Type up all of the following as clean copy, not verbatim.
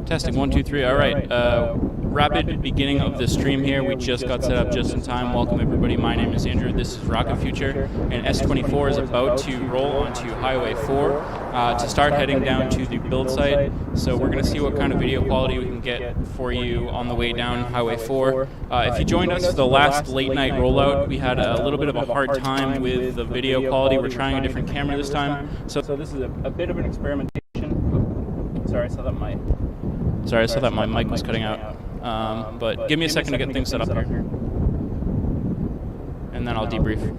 Testing, 1, 2, 3. All right. Rapid beginning of the stream here. We just got set up just in time. Welcome, everybody. My name is Andrew. This is Rocket Future. And S24 is about to roll onto Highway 4 to start heading down to the build site. So we're going to see what kind of video quality we can get for you on the way down Highway 4. If you joined us for the last late night rollout, we had a little bit of a hard time with the video quality. We're trying a different camera this time. So this is a bit of an experimentation. Sorry, I saw that my mic was cutting out. But give me a second to get things set up here. And then I'll debrief.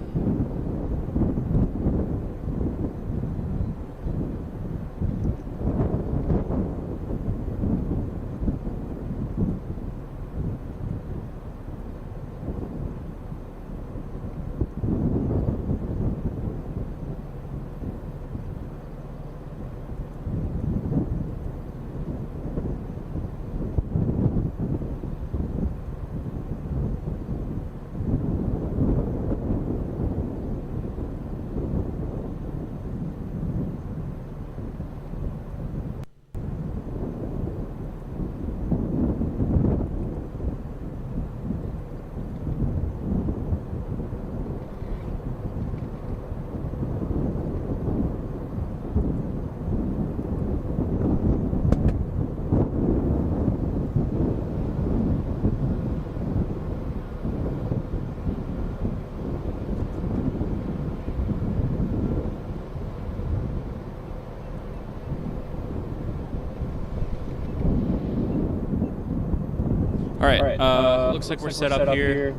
All right, looks like we're set up here.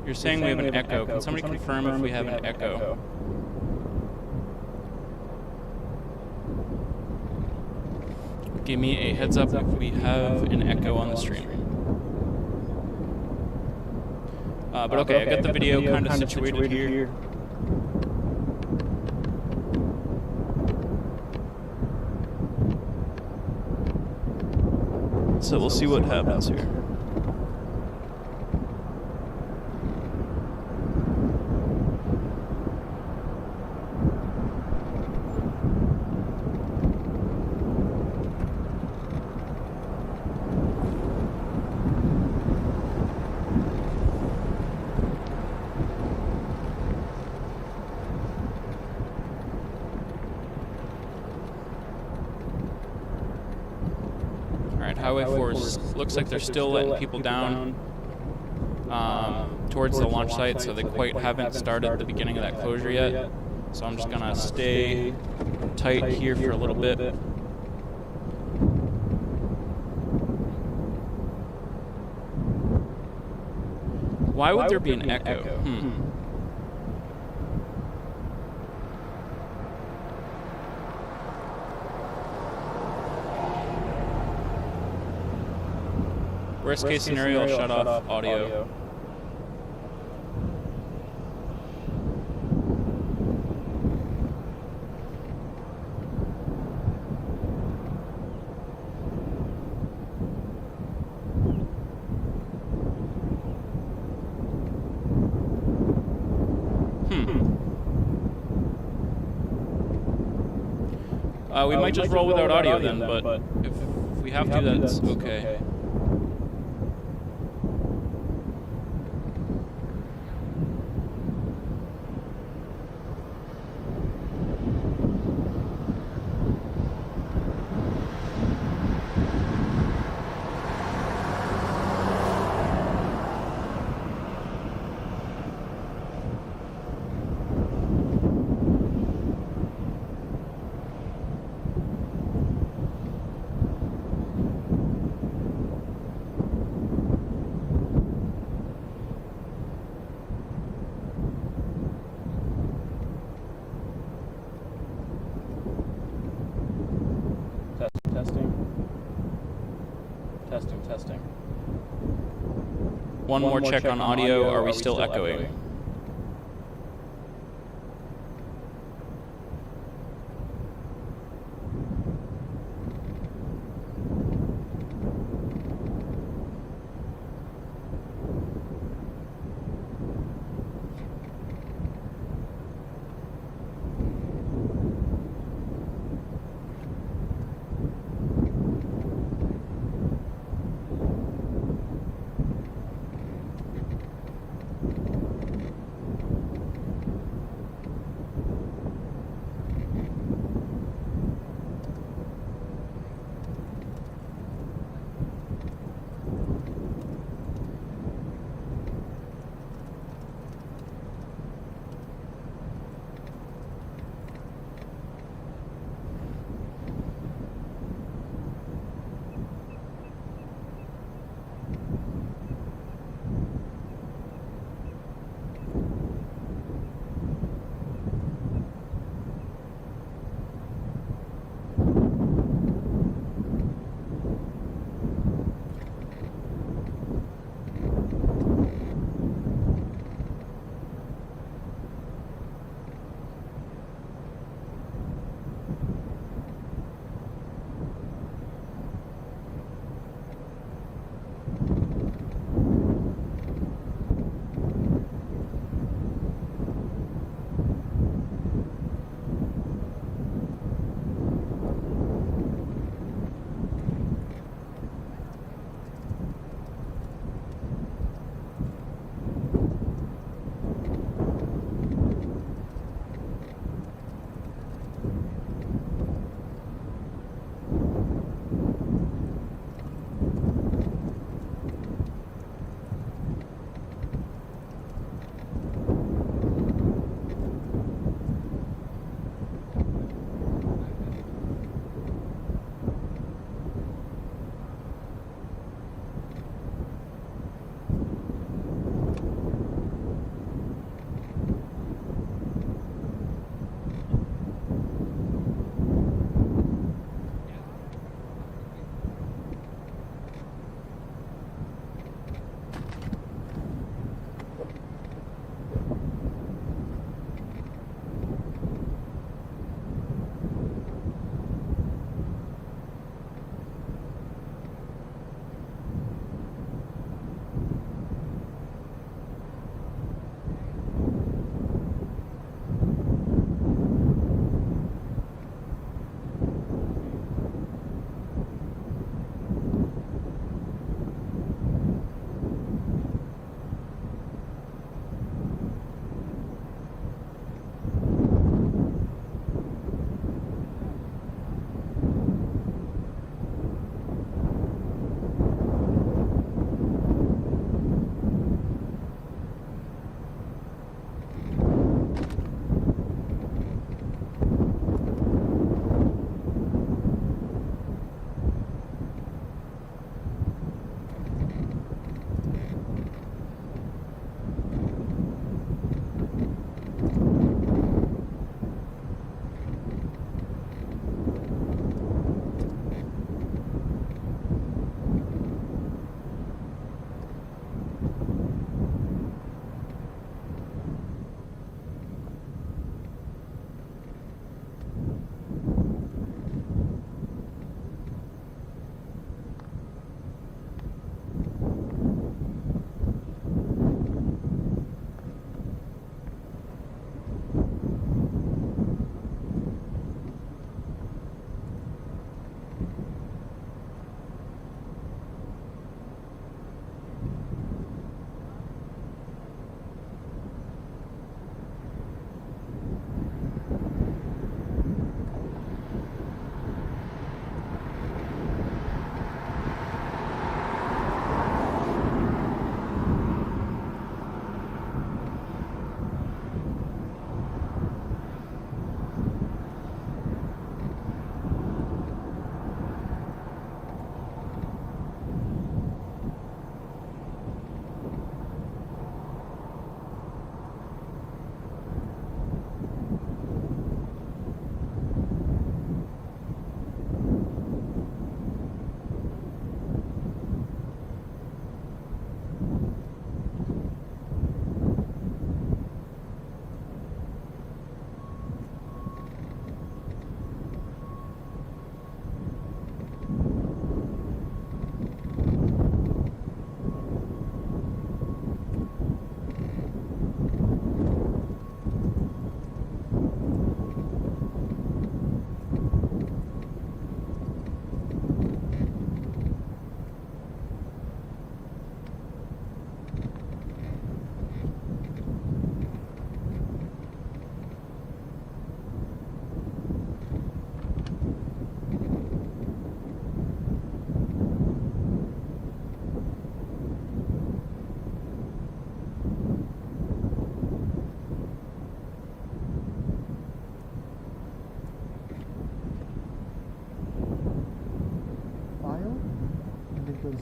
You're saying we have an echo. Can somebody confirm if we have an echo? Give me a heads up if we have an echo on the stream. But okay, I got the video kind of situated here. So we'll see what happens here. Highway 4 looks like they're still letting people down towards the launch site, so they quite haven't started the beginning of that closure yet. So I'm just gonna stay tight here for a little bit. Why would there be an echo? Worst case scenario, I'll shut off audio. We might just roll without audio then, but if we have to, that's okay. Testing. One more check on audio. Are we still echoing?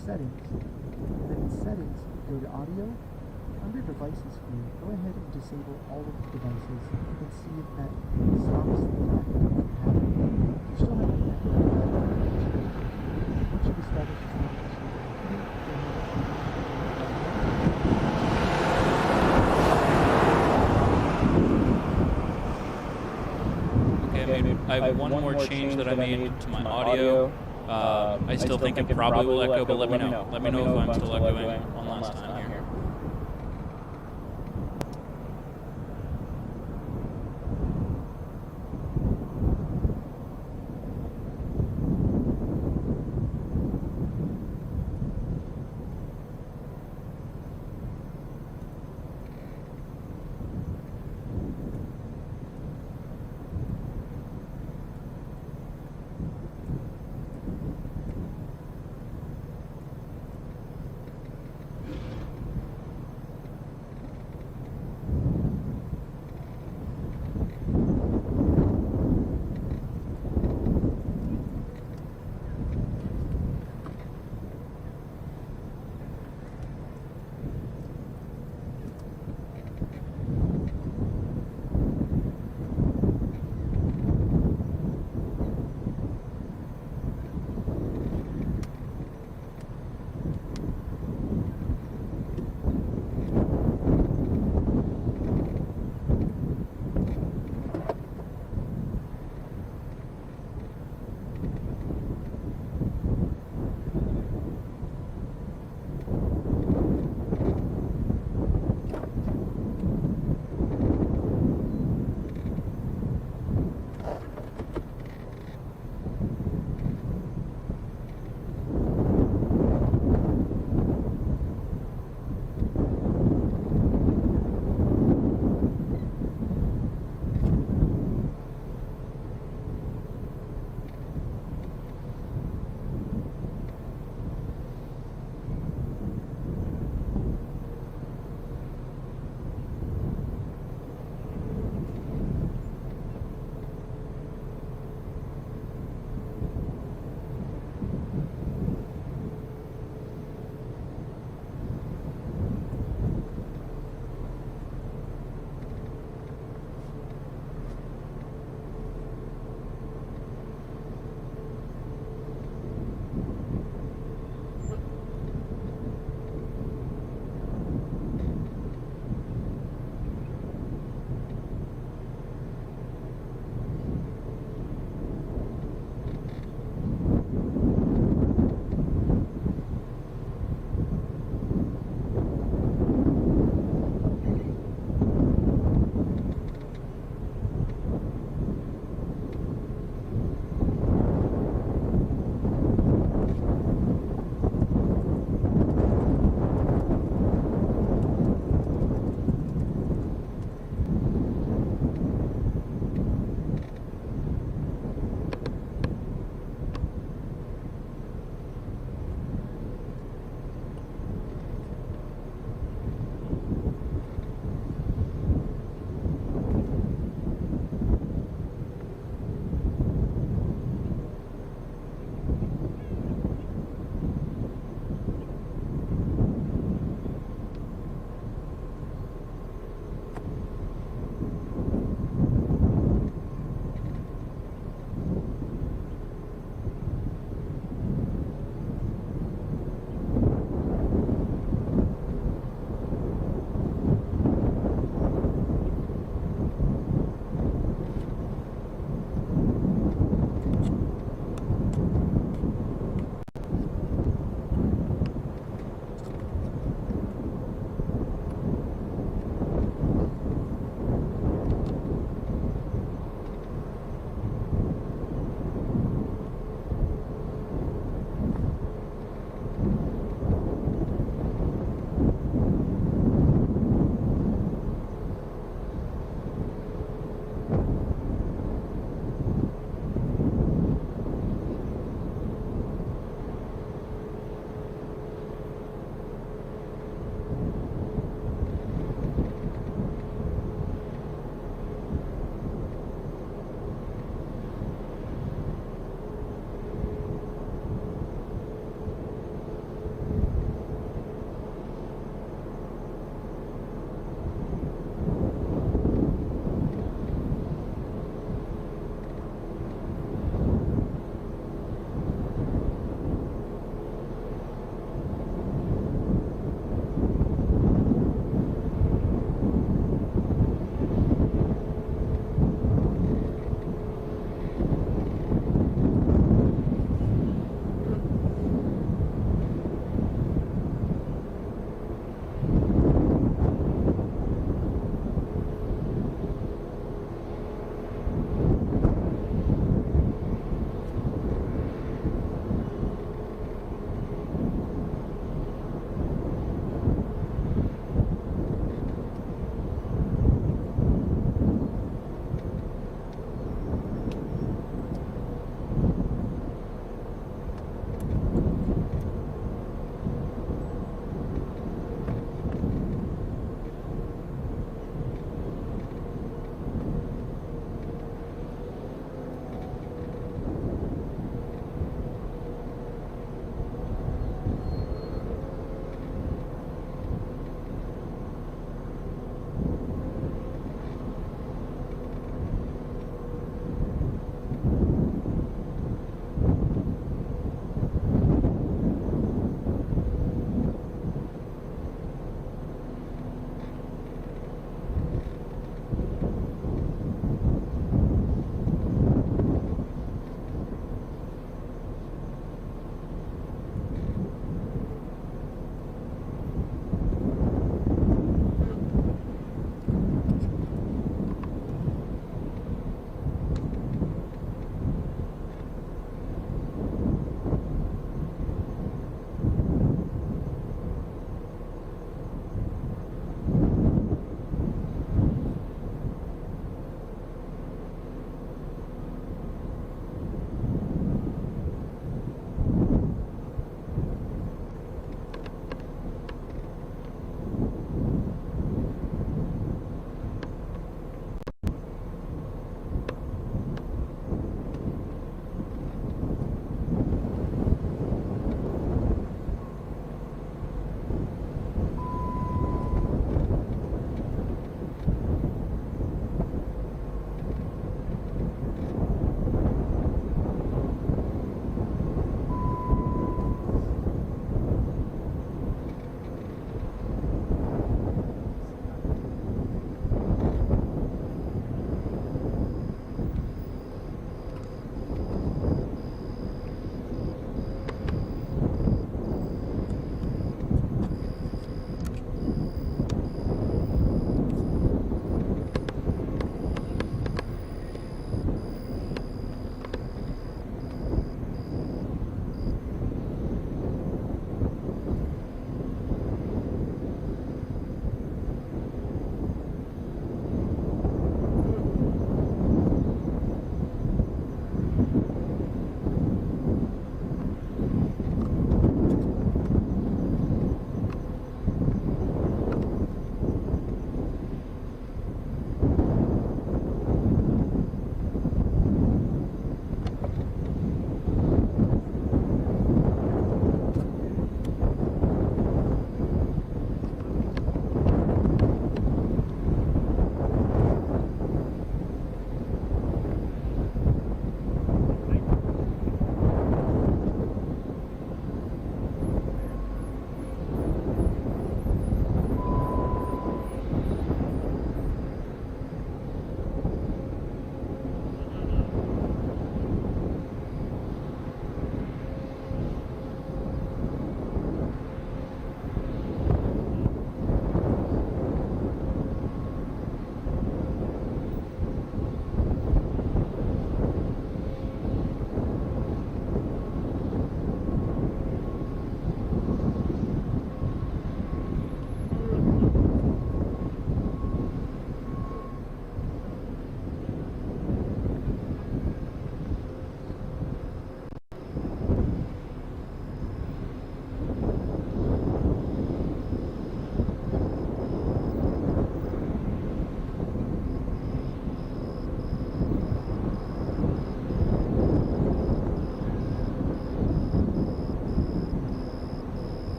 settings, and then in settings, go to audio. Under devices here, go ahead and disable all of the devices and see if that stops the echo from happening. You still have an echo, once you've established it's not an issue, go ahead Okay, I have one more change that I made to my audio. I still think it probably will echo, but let me know. Let me know if I'm still echoing one last time here.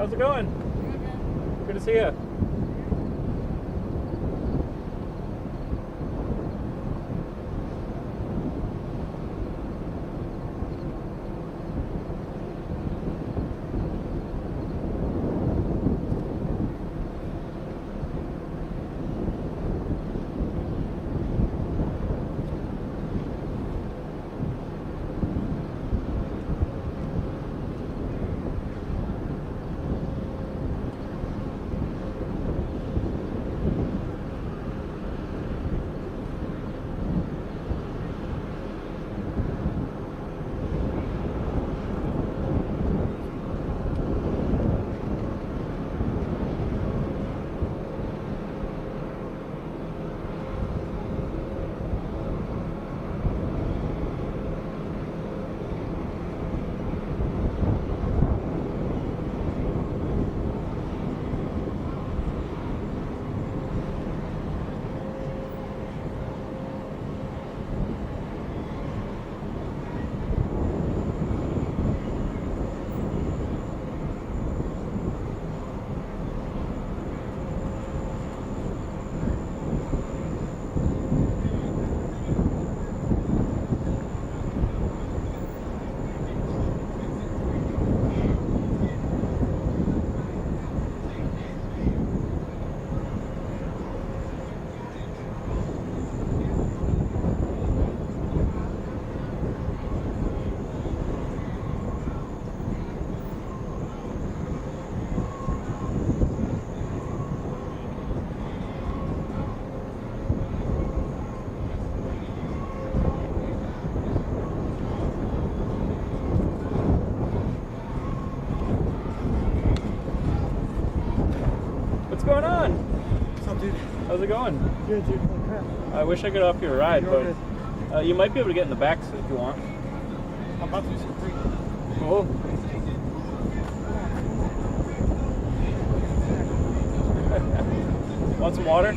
How's it going? Good to see you. What's going on? What's up, dude? How's it going? Good, dude. Holy crap. I wish I could offer you a ride, You're but you might be able to get in the back seat if you want. I'm about to do some free. Cool. Want some water?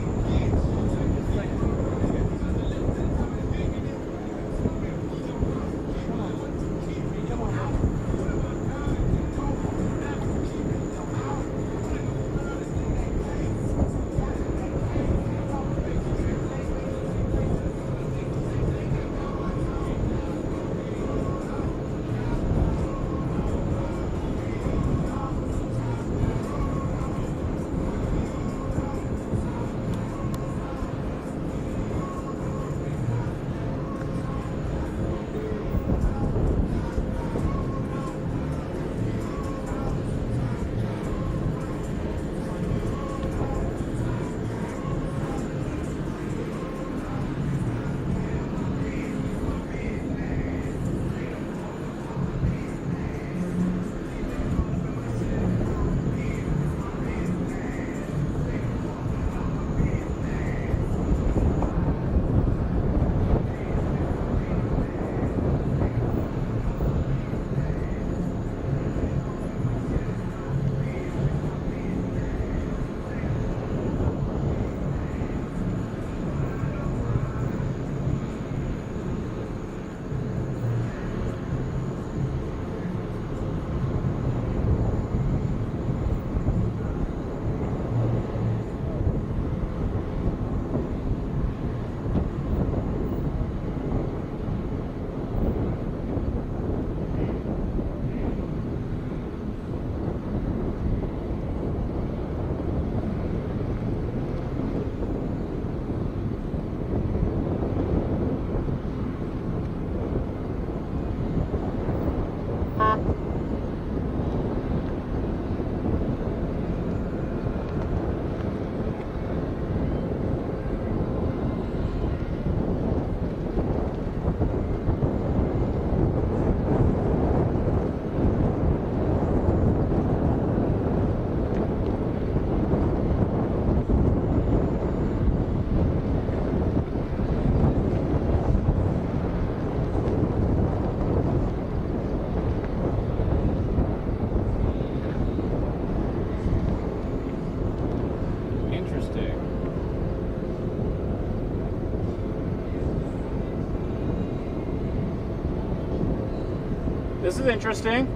This is interesting.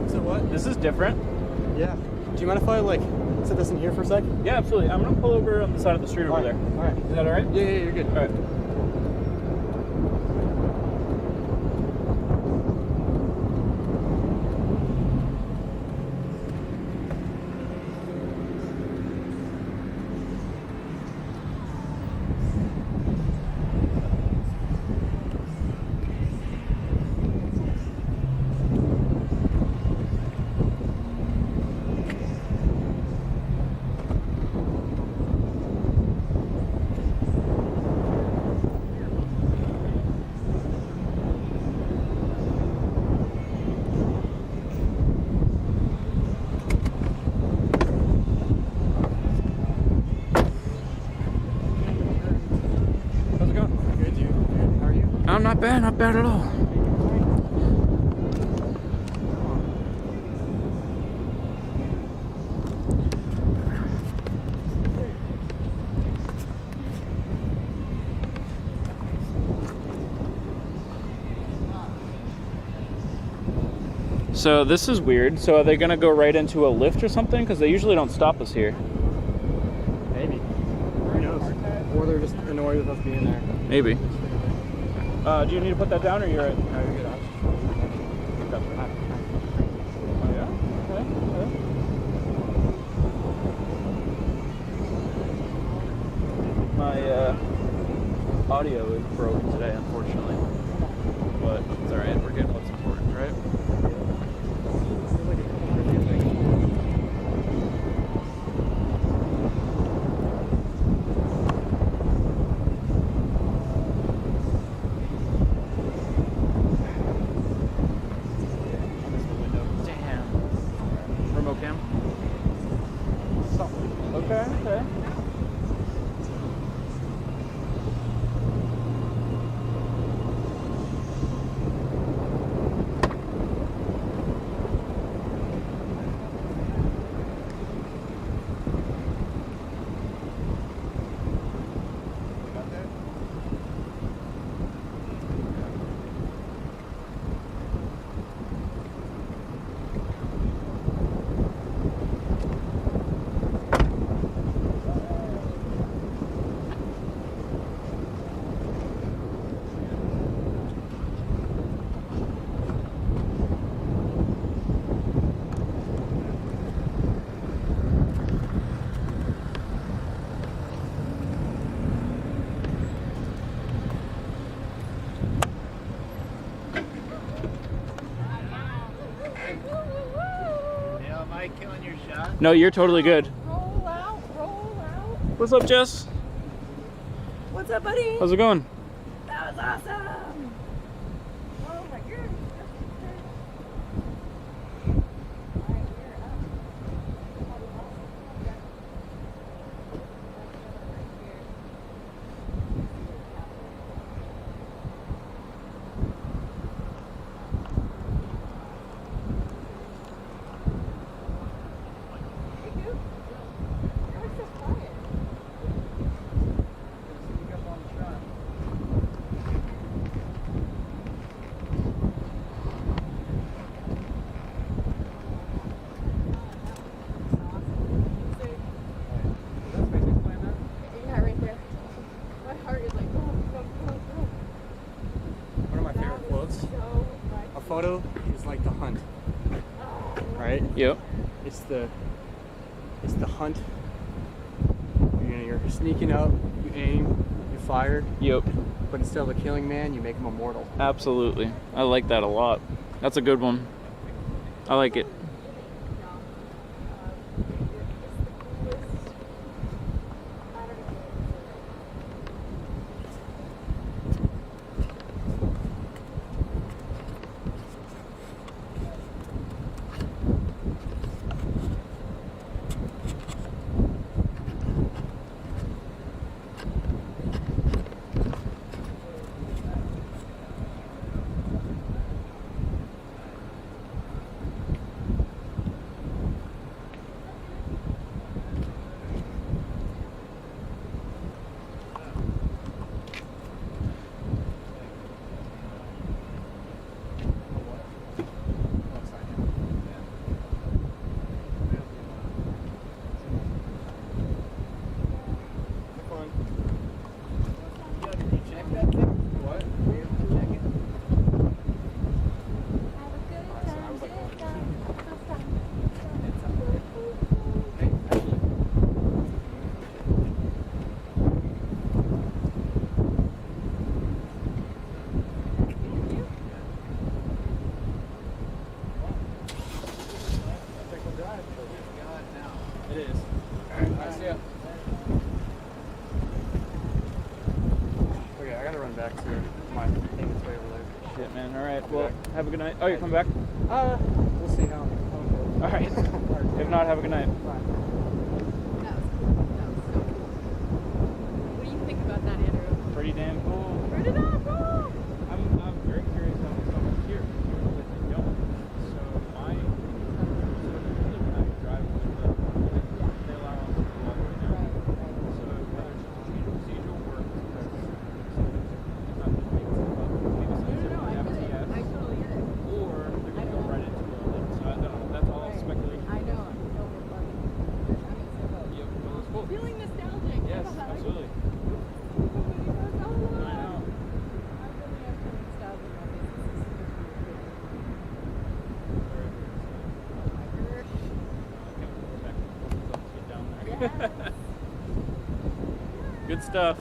So what? This is different. Yeah. Do you mind if I like set this in here for a sec? Yeah, absolutely. I'm gonna pull over on the side of the street over there. All right. Is that all right? Yeah, you're good. All right. How's it going? Good, dude. Good. How are you? I'm not bad at all. So this is weird. So are they gonna go right into a lift or something? Because they usually don't stop us here. Maybe. Who knows? Or they're just annoyed with us being there. Maybe. Do you need to put that down, or you're at? No, you're good. Oh yeah. Okay. My audio is broken today, unfortunately. But it's all right. We're getting what's important, right? Damn. Remote cam. Okay. Killing your shot. No, you're totally good. Roll out. What's up, Jess? What's up, buddy? How's it going? That was awesome. Oh my goodness. All right, we're up. Yeah, right there. My heart is like, go. One of my favorite quotes. So much. A photo is like the hunt. Right? Yep. It's the hunt. You're sneaking up, you aim, you fire, Yep. but instead of a killing man, you make him immortal. Absolutely. I like that a lot. That's a good one. I like it. It is. Alright, see ya. Okay, I gotta run back to my payments way over there. Shit, man. Alright, well, have a good night. Oh, you come back? We'll see how it goes. Alright. If not, have a good night. Bye. That was cool. That was so cool. What do you think about that, Andrew? Pretty damn cool. Where did that go? I'm very curious how this comes here. But they don't. So my when I drive with the they allow us to go all the way down. So whether it's just a change of procedure or it's not just making stuff up. Maybe something No, like I get it. FTS. I totally get it. Or they're going to go right into Rollout. So I don't know. That's all speculation. I know. I'm so funny. I'm excited. Yep, well, that's cool. Feeling nostalgic. Yes, I know. absolutely. I I know. really am feeling nostalgic about this. This is super cool. Yes. Good stuff.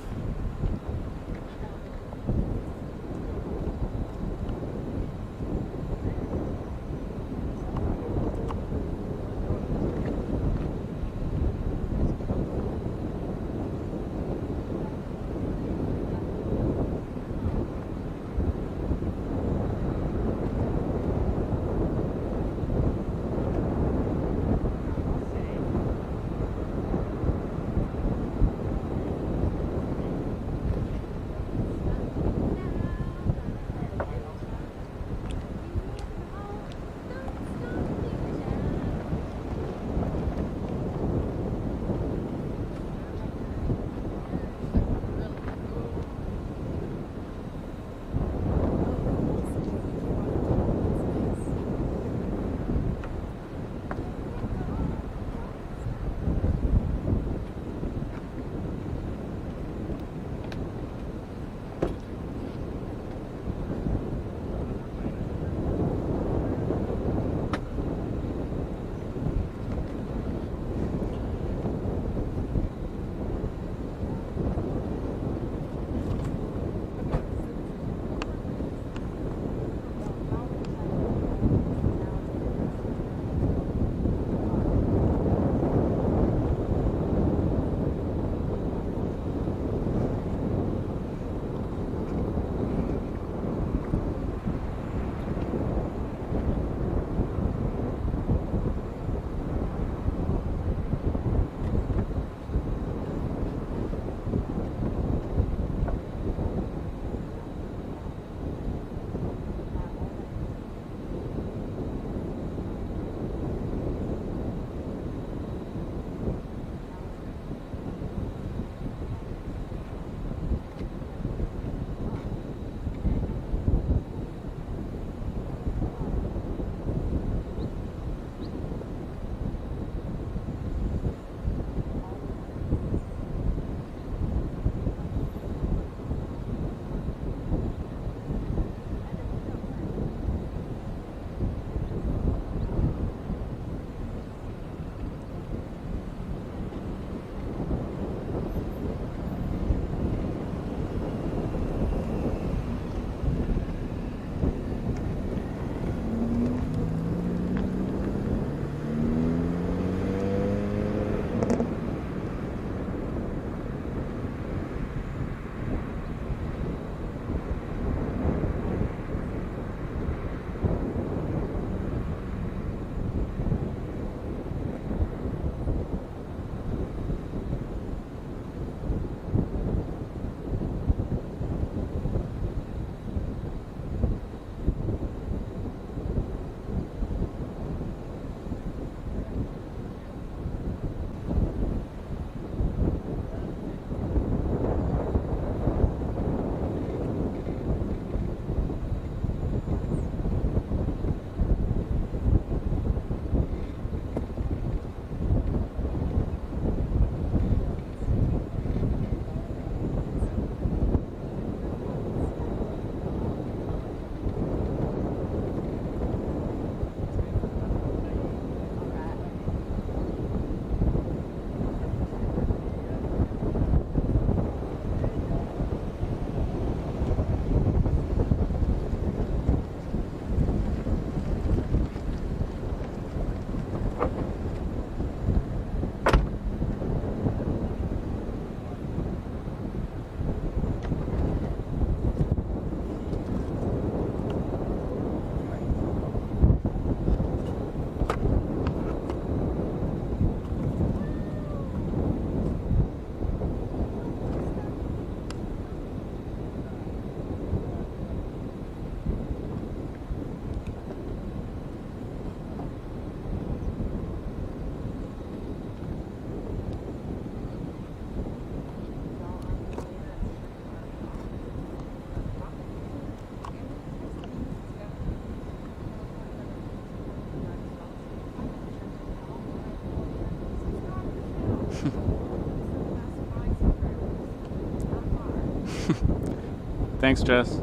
Thanks, Jess.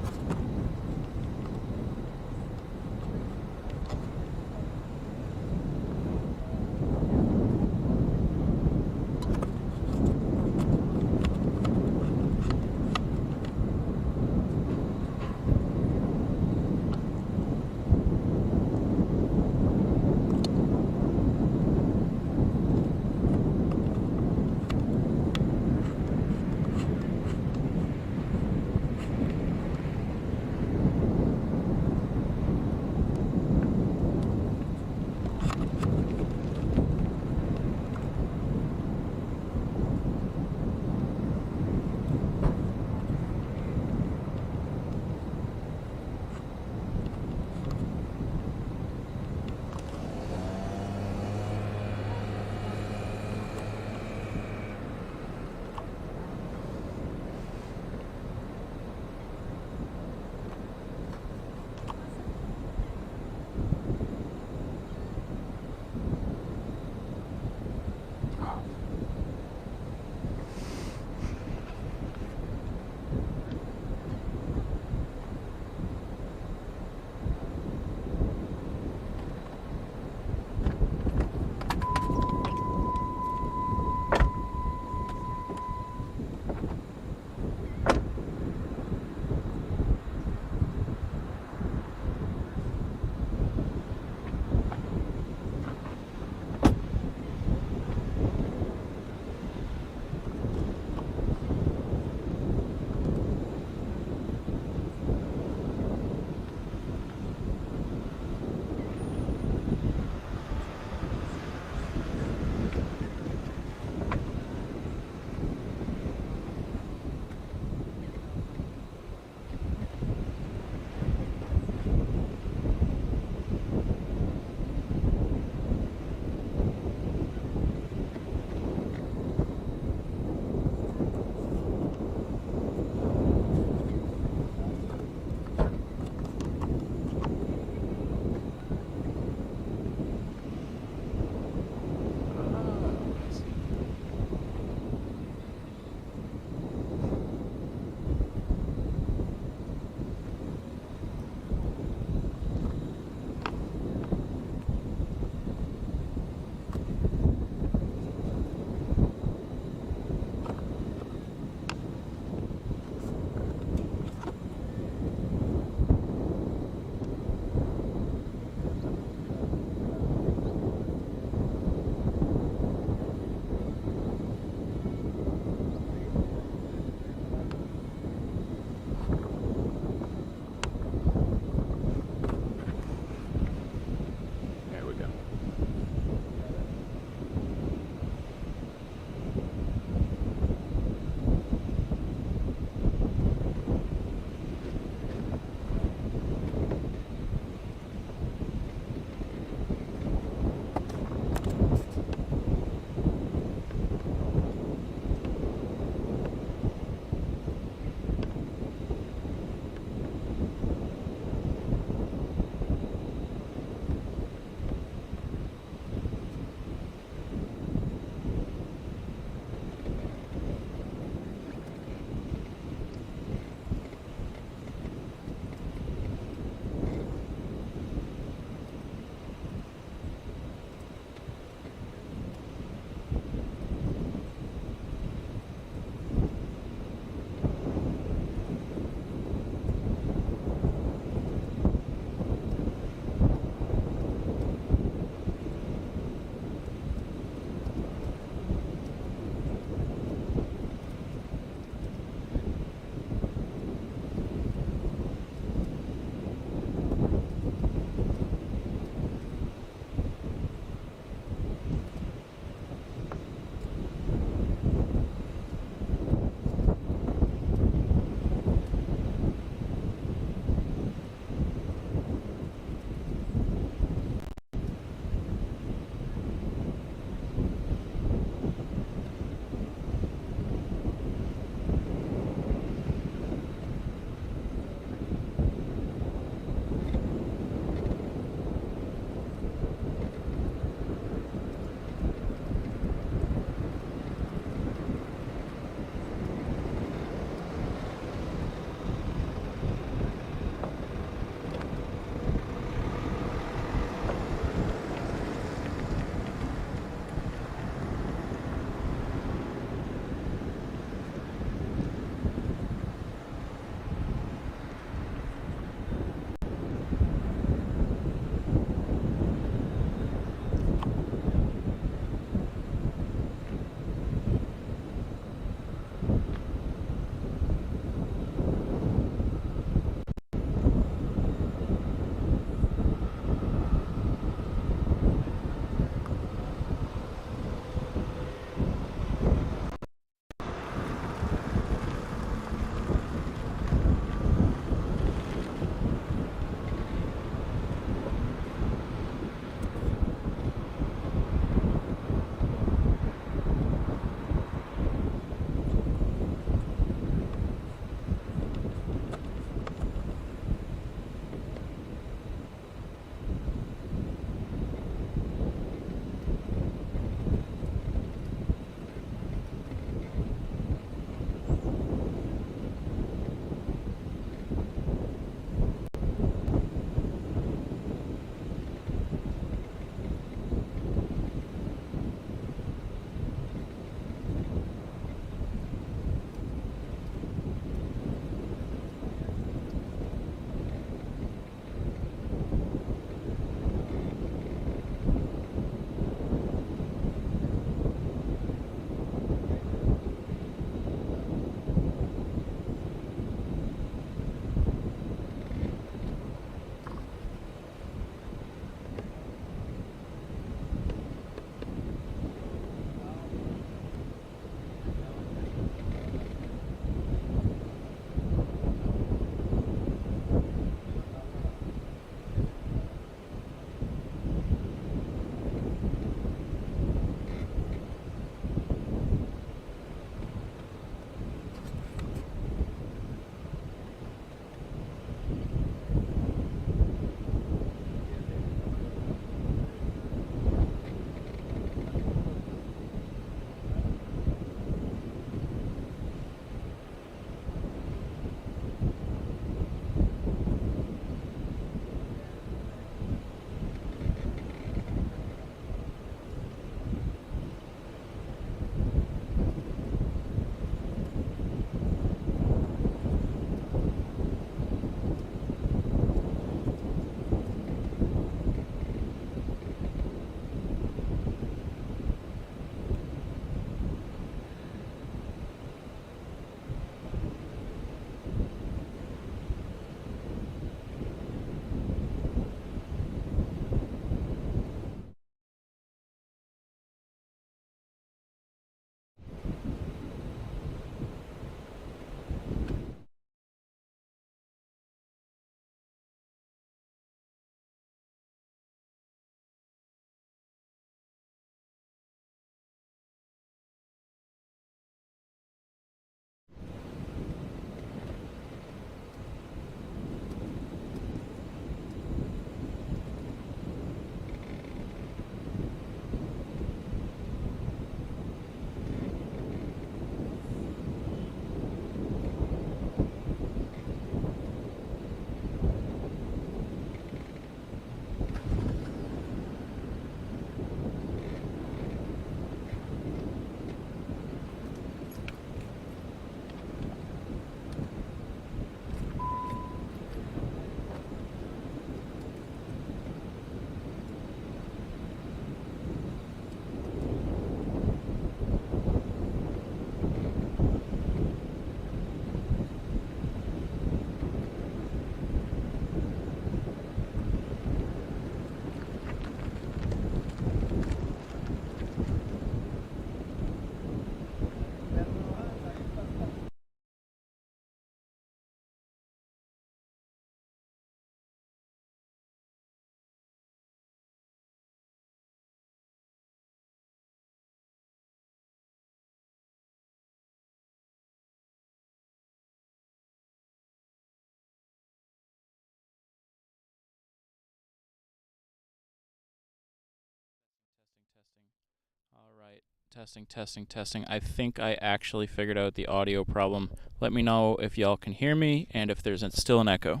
Testing, testing, testing. I think I actually figured out the audio problem. Let me know if y'all can hear me and if there's still an echo.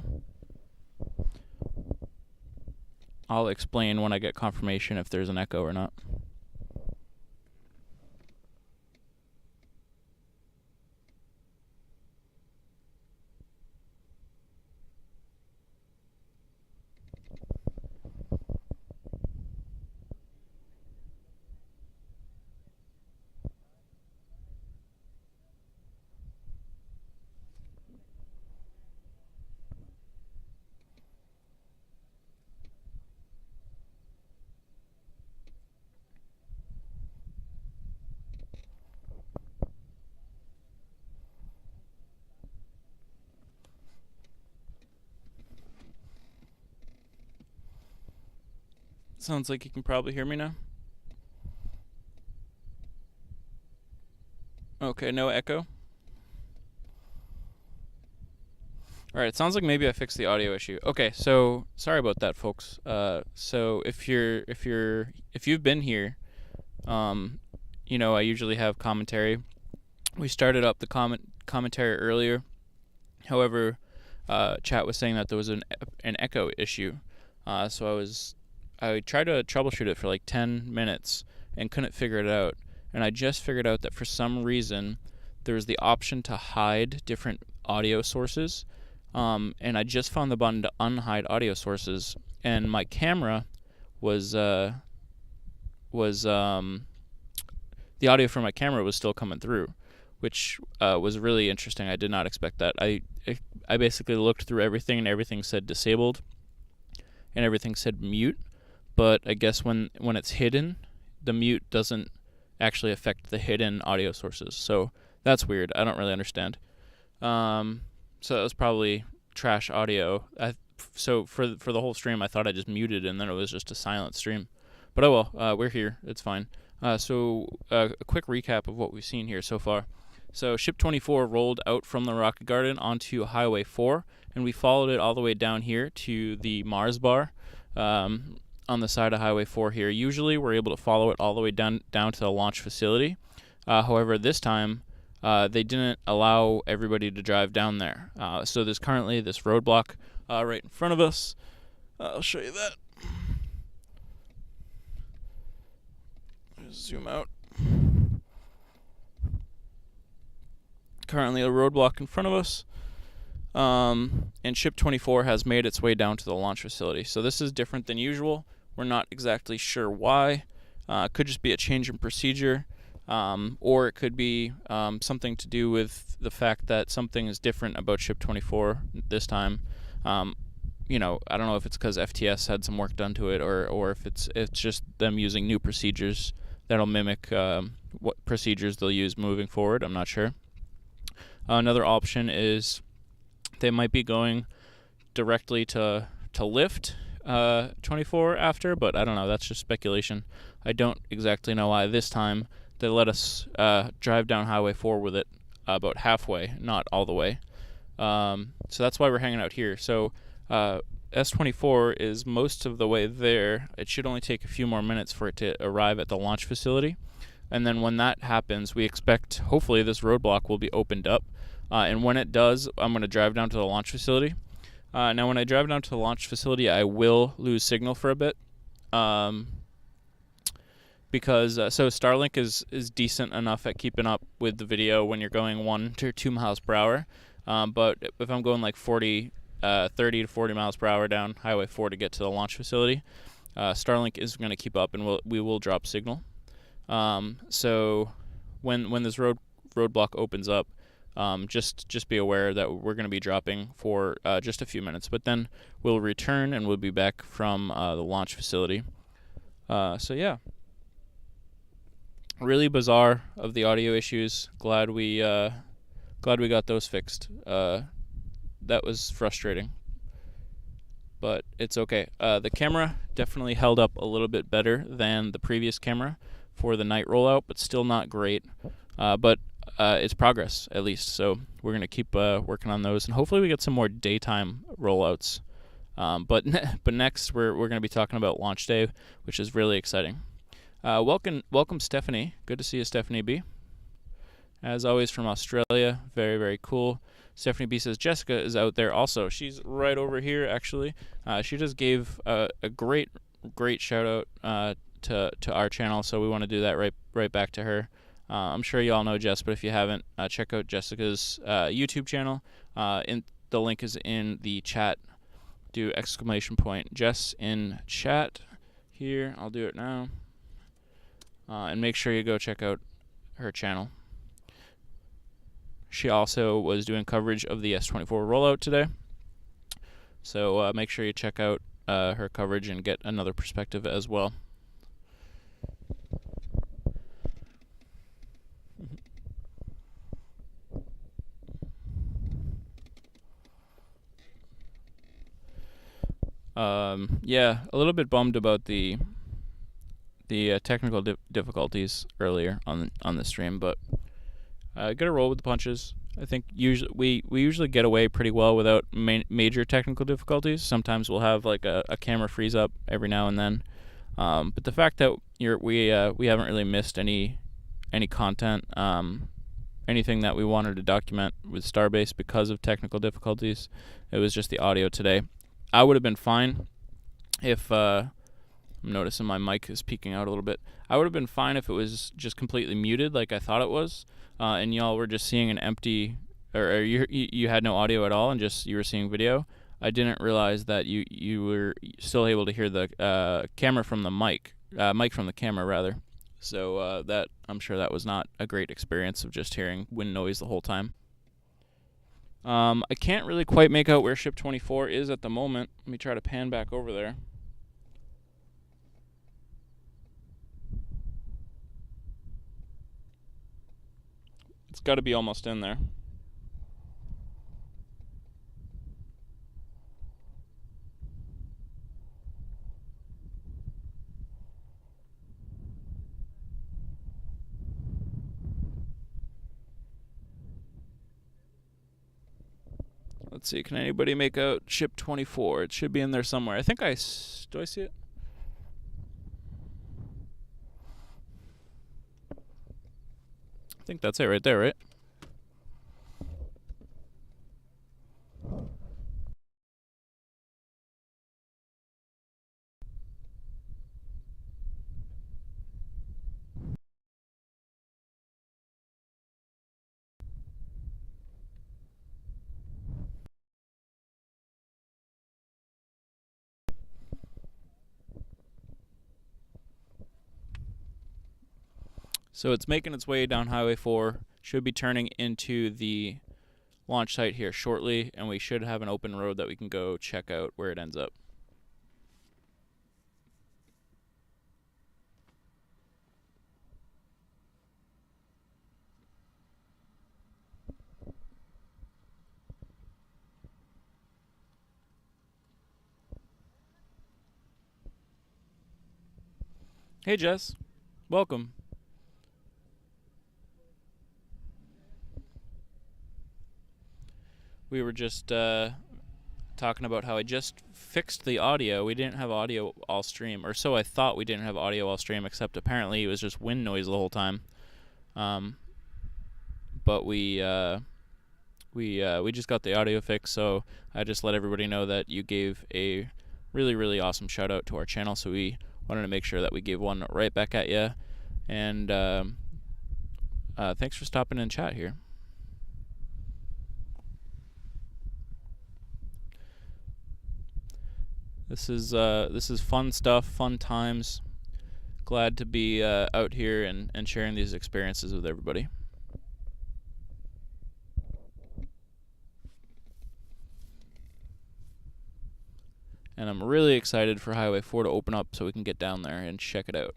I'll explain when I get confirmation if there's an echo or not. Sounds like you can probably hear me now. Okay, no echo. Alright, it sounds like maybe I fixed the audio issue. Okay, so sorry about that, folks. So if you've been here, you know I usually have commentary. We started up the commentary earlier. However, chat was saying that there was an echo issue. So I tried to troubleshoot it for like 10 minutes and couldn't figure it out. And I just figured out that for some reason there's the option to hide different audio sources. And I just found the button to unhide audio sources, and my camera was the audio from my camera was still coming through, which was really interesting. I did not expect that. I basically looked through everything, and everything said disabled, and everything said mute. But I guess when it's hidden, the mute doesn't actually affect the hidden audio sources. So that's weird. I don't really understand. So that was probably trash audio. So for the whole stream, I thought I just muted and then it was just a silent stream. But oh well, we're here. It's fine. So a quick recap of what we've seen here so far. So Ship 24 rolled out from the Rocket Garden onto Highway 4, and we followed it all the way down here to the Mars bar on the side of Highway 4 here. Usually we're able to follow it all the way down to the launch facility. However, this time they didn't allow everybody to drive down there. So there's currently this roadblock right in front of us. I'll show you that. Zoom out. Currently a roadblock in front of us. And Ship 24 has made its way down to the launch facility. So this is different than usual. We're not exactly sure why. It could just be a change in procedure. Or it could be something to do with the fact that something is different about Ship 24 this time. You know, I don't know if it's because FTS had some work done to it, or if it's just them using new procedures that'll mimic what procedures they'll use moving forward. I'm not sure. Another option is they might be going directly to lift 24 after, but I don't know. That's just speculation. I don't exactly know why this time they let us drive down Highway 4 with it about halfway, not all the way. So that's why we're hanging out here. So S24 is most of the way there. It should only take a few more minutes for it to arrive at the launch facility. And then when that happens, we expect, hopefully, this roadblock will be opened up. And when it does, I'm going to drive down to the launch facility. Now, when I drive down to the launch facility, I will lose signal for a bit. Because so Starlink is decent enough at keeping up with the video when you're going 1 to 2 miles per hour. But if I'm going like 30 to 40 miles per hour down Highway 4 to get to the launch facility, Starlink is going to keep up, and we will drop signal. So when this roadblock opens up, just be aware that we're going to be dropping for just a few minutes, but then we'll return and we'll be back from the launch facility. So yeah, really bizarre of the audio issues. Glad we got those fixed. That was frustrating, but it's okay. The camera definitely held up a little bit better than the previous camera for the night rollout, but still not great. But it's progress, at least. So we're going to keep working on those, and hopefully we get some more daytime rollouts. But next, we're going to be talking about launch day, which is really exciting. Welcome, Stephanie. Good to see you, Stephanie B. As always, from Australia. Very, very cool. Stephanie B says Jessica is out there also. She's right over here, actually. She just gave a great shout out to our channel, so we want to do that right back to her. I'm sure you all know Jess, but if you haven't, check out Jessica's YouTube channel. The link is in the chat. Do ! Jess in chat here. I'll do it now. And make sure you go check out her channel. She also was doing coverage of the S24 rollout today. So make sure you check out her coverage and get another perspective as well. Yeah, a little bit bummed about the technical difficulties earlier on the stream, but gotta roll with the punches. I think we usually get away pretty well without major technical difficulties. Sometimes we'll have like a camera freeze up every now and then, but the fact that we haven't really missed any content, anything that we wanted to document with Starbase because of technical difficulties. It was just the audio today. I would have been fine if I'm noticing my mic is peeking out a little bit. I would have been fine if it was just completely muted like I thought it was, and y'all were just seeing an empty, or you had no audio at all and just you were seeing video. I didn't realize that you were still able to hear the camera from the mic from the camera rather. So that I'm sure that was not a great experience of just hearing wind noise the whole time. I can't really quite make out where Ship 24 is at the moment. Let me try to pan back over there. It's got to be almost in there. Let's see, can anybody make out Ship 24? It should be in there somewhere. I think do I see it? I think that's it right there, right? So it's making its way down Highway 4, should be turning into the launch site here shortly, and we should have an open road that we can go check out where it ends up. Hey Jess, welcome. We were just talking about how I just fixed the audio. We didn't have audio all stream, or so I thought. We didn't have audio all stream, except apparently it was just wind noise the whole time. But we just got the audio fixed, so I just let everybody know that you gave a really awesome shout out to our channel, so we wanted to make sure that we gave one right back at you. And thanks for stopping in chat here. This is fun stuff, fun times. Glad to be out here and sharing these experiences with everybody. And I'm really excited for Highway 4 to open up so we can get down there and check it out.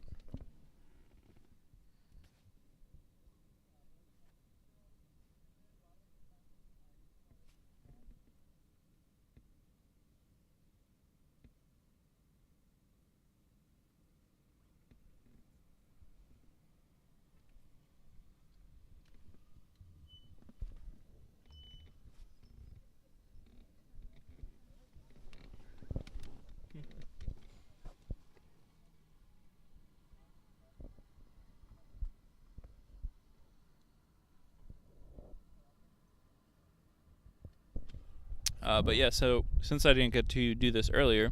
But yeah, so since I didn't get to do this earlier,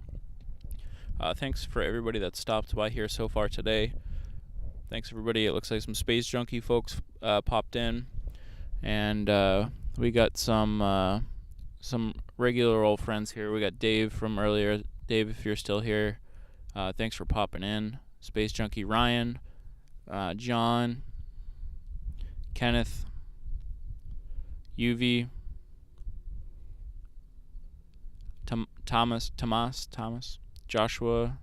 thanks for everybody that stopped by here so far today. Thanks everybody. It looks like some Space Junkie folks popped in, and we got some regular old friends here. We got Dave from earlier. Dave, if you're still here, thanks for popping in. Space Junkie Ryan, John, Kenneth, UV, Thomas, Joshua.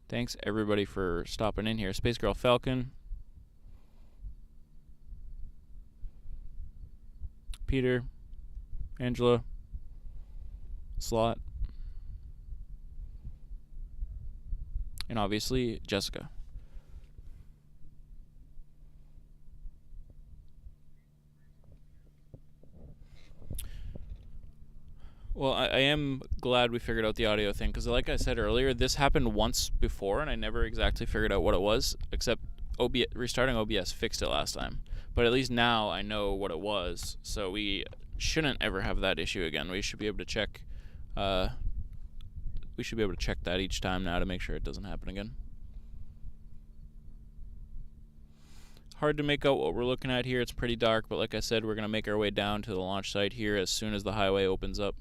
Thanks everybody for stopping in here. Space Girl Falcon, Peter, Angela, Slot, and obviously Jessica. Well, I am glad we figured out the audio thing, because like I said earlier, this happened once before, and I never exactly figured out what it was, except restarting OBS fixed it last time. But at least now I know what it was, so we shouldn't ever have that issue again. We should be able to check that each time now to make sure it doesn't happen again. Hard to make out what we're looking at here. It's pretty dark, but like I said, we're going to make our way down to the launch site here as soon as the highway opens up.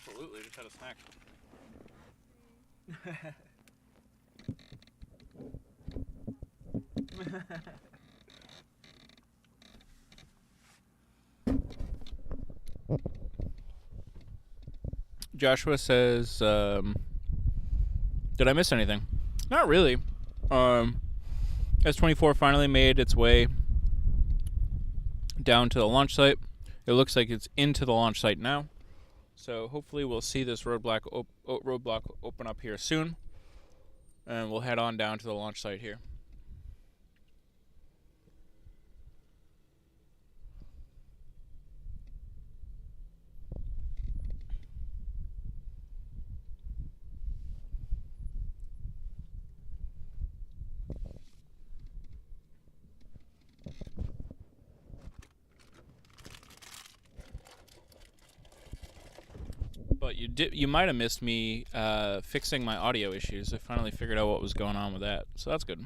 Absolutely, just had a snack. Joshua says, did I miss anything? Not really. S24 finally made its way down to the launch site. It looks like it's into the launch site now. So hopefully we'll see this roadblock open up here soon. And we'll head on down to the launch site here. But you might have missed me fixing my audio issues. I finally figured out what was going on with that, so that's good.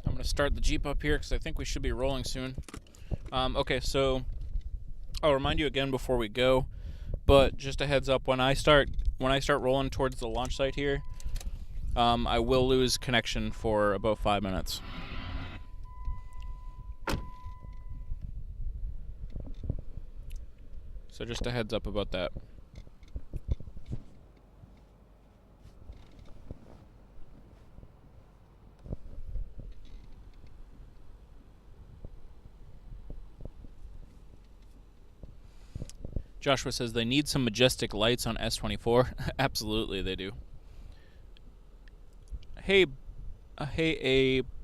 I'm going to start the Jeep up here because I think we should be rolling soon. Okay, so I'll remind you again before we go, but just a heads up, when I start rolling towards the launch site here, I will lose connection for about 5 minutes. So just a heads up about that. Joshua says they need some majestic lights on S24. Absolutely, they do. Hey,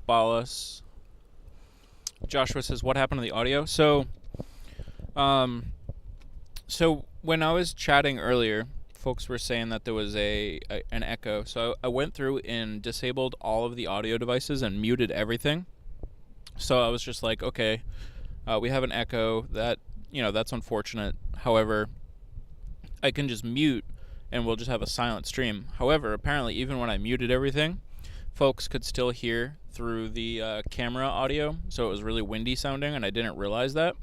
Balas. Joshua says, what happened to the audio? So when I was chatting earlier, folks were saying that there was an echo. So I went through and disabled all of the audio devices and muted everything. So I was just like, okay, we have an echo. That's unfortunate. However, I can just mute and we'll just have a silent stream. However, apparently even when I muted everything, folks could still hear through the camera audio, so it was really windy sounding, and I didn't realize that.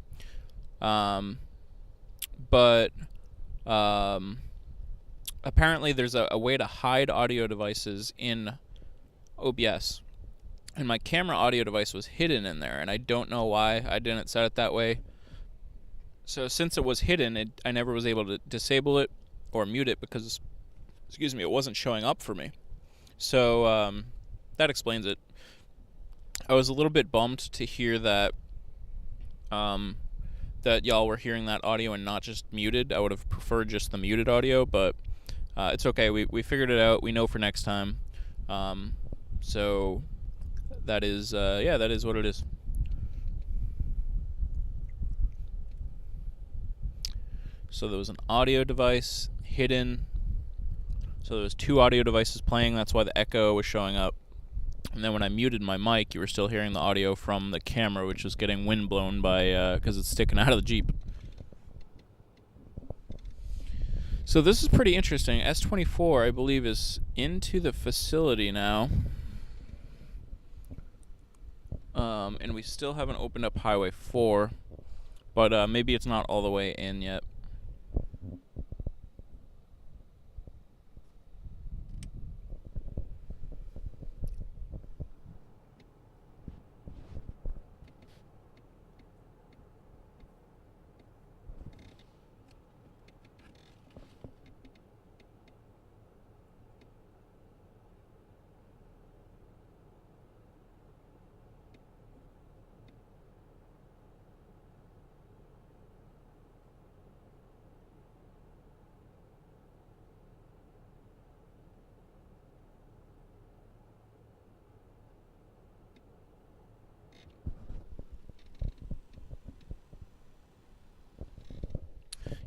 But apparently there's a way to hide audio devices in OBS, and my camera audio device was hidden in there, and I don't know why I didn't set it that way. So since it was hidden, I never was able to disable it or mute it because, it wasn't showing up for me. So that explains it. I was a little bit bummed to hear that that y'all were hearing that audio and not just muted. I would have preferred just the muted audio, but it's okay. We figured it out. We know for next time. So that is that is what it is. So there was an audio device hidden. So there was 2 audio devices playing. That's why the echo was showing up. And then when I muted my mic, you were still hearing the audio from the camera, which was getting windblown by because it's sticking out of the Jeep. So this is pretty interesting. S24, I believe, is into the facility now. And we still haven't opened up Highway 4. But maybe it's not all the way in yet.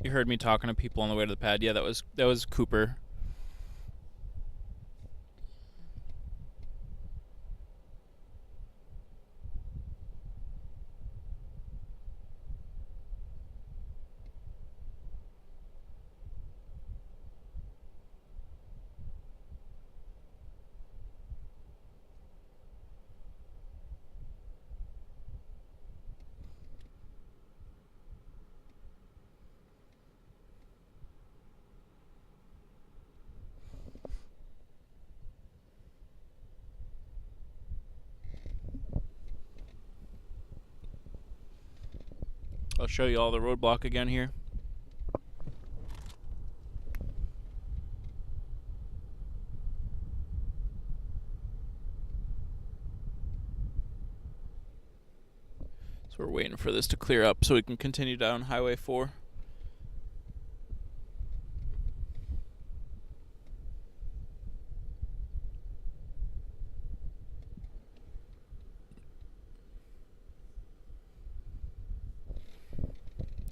You heard me talking to people on the way to the pad. Yeah, that was Cooper. I'll show you all the roadblock again here. So we're waiting for this to clear up so we can continue down Highway 4.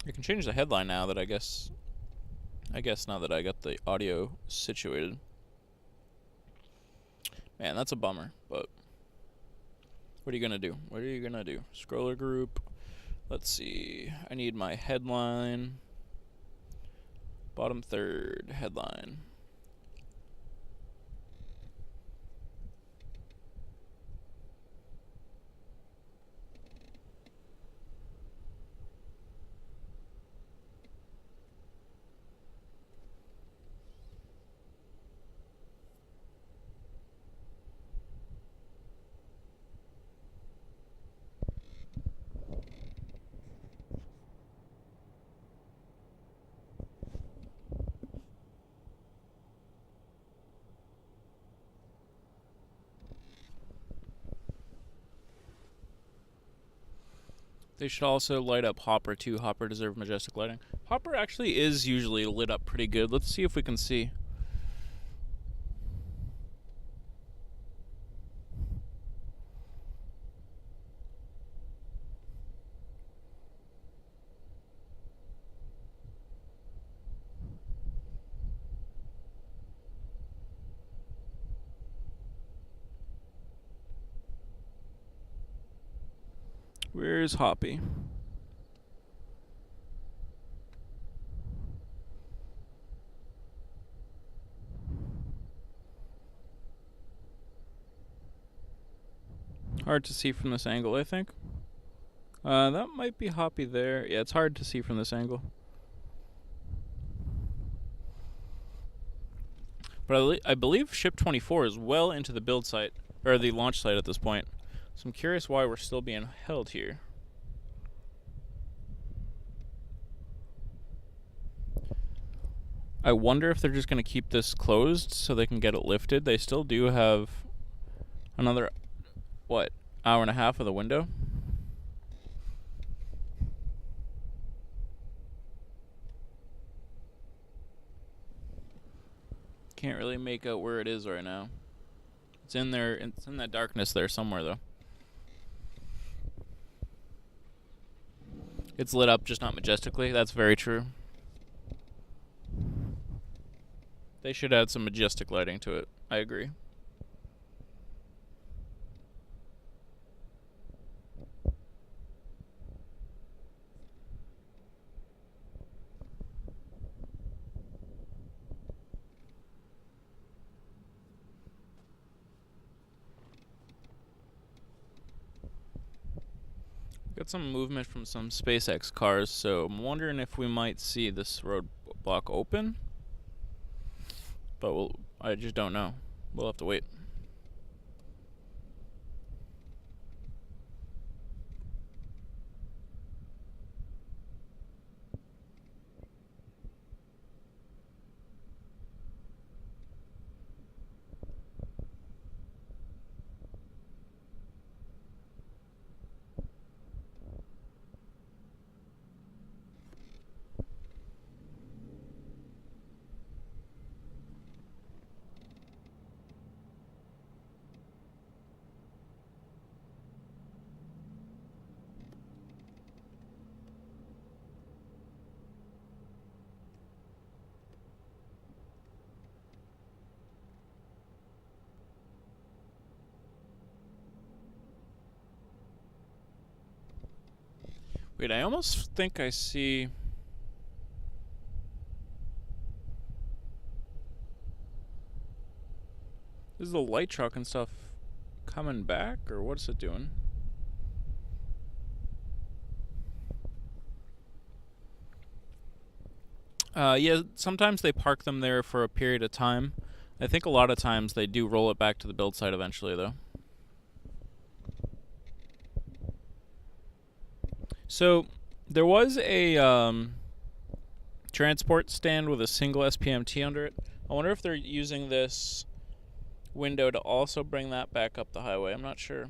I can change the headline now that I guess now that I got the audio situated. Man, that's a bummer, but what are you gonna do? What are you gonna do? Scroller group. Let's see. I need my headline. Bottom third headline. They should also light up Hopper too. Hopper deserves majestic lighting. Hopper actually is usually lit up pretty good. Let's see if we can see. Where's Hoppy? Hard to see from this angle, I think. That might be Hoppy there. Yeah, it's hard to see from this angle. But I believe Ship 24 is well into the build site, or the launch site at this point. So I'm curious why we're still being held here. I wonder if they're just going to keep this closed so they can get it lifted. They still do have another, what, hour and a half of the window? Can't really make out where it is right now. It's in there. It's in that darkness there somewhere, though. It's lit up, just not majestically. That's very true. They should add some majestic lighting to it. I agree. Got some movement from some SpaceX cars, so I'm wondering if we might see this roadblock open. But I just don't know. We'll have to wait. Wait, I almost think I see... Is the light truck and stuff coming back, or what's it doing? Yeah, sometimes they park them there for a period of time. I think a lot of times they do roll it back to the build site eventually, though. So, There was a transport stand with a single SPMT under it. I wonder if they're using this window to also bring that back up the highway. I'm not sure.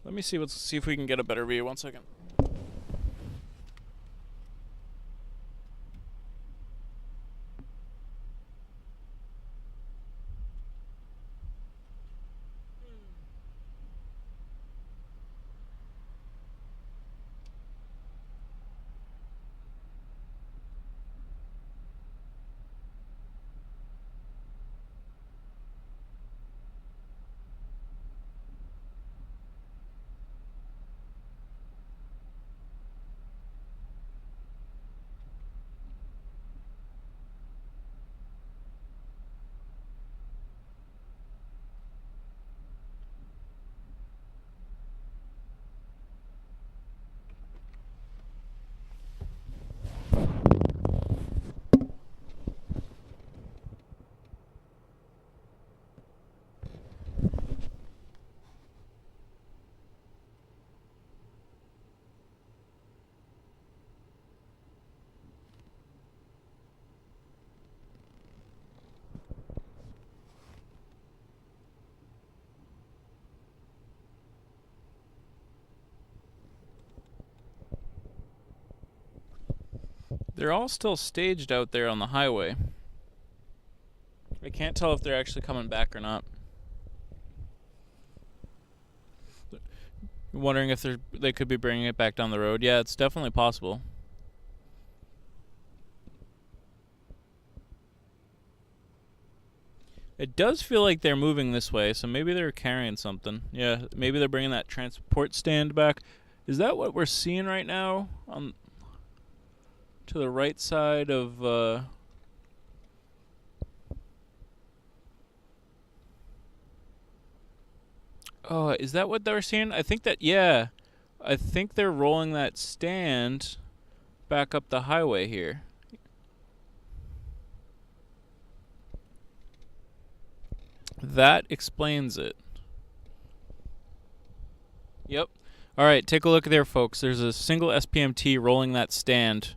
Let me see if we can get a better view. 1 second. They're all still staged out there on the highway. I can't tell if they're actually coming back or not. Wondering if they could be bringing it back down the road. Yeah, it's definitely possible. It does feel like they're moving this way, so maybe they're carrying something. Yeah, maybe they're bringing that transport stand back. Is that what we're seeing right now? To the right side of... Oh, is that what they're seeing? I think that, yeah. I think they're rolling that stand back up the highway here. That explains it. Yep. Alright, take a look there, folks. There's a single SPMT rolling that stand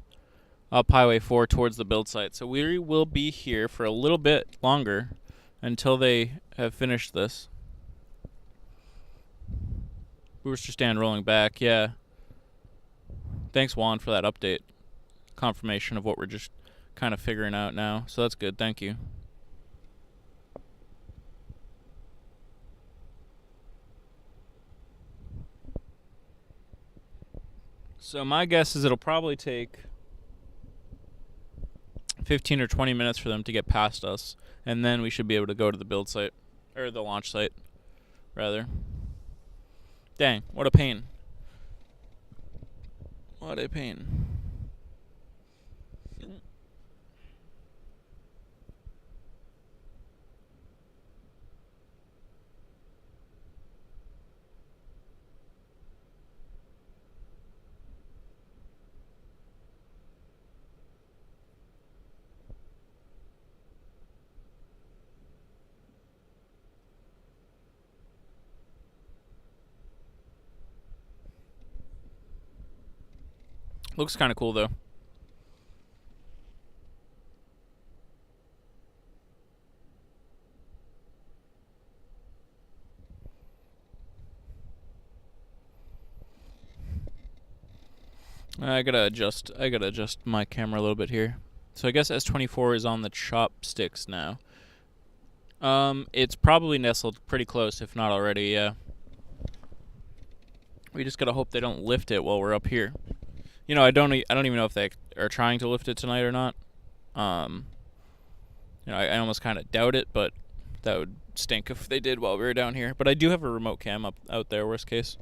up Highway 4 towards the build site. So we will be here for a little bit longer until they have finished this. Booster stand rolling back, yeah. Thanks, Juan, for that update. Confirmation of what we're just kind of figuring out now. So that's good, thank you. So my guess is it'll probably take 15 or 20 minutes for them to get past us, and then we should be able to go to the build site, or the launch site, rather. Dang, what a pain. What a pain. Looks kind of cool, though. I gotta adjust my camera a little bit here. So I guess S24 is on the chopsticks now. It's probably nestled pretty close, if not already, yeah. We just gotta hope they don't lift it while we're up here. You know, I don't even know if they are trying to lift it tonight or not. You know, I almost kind of doubt it, but that would stink if they did while we were down here. But I do have a remote cam out there, worst case.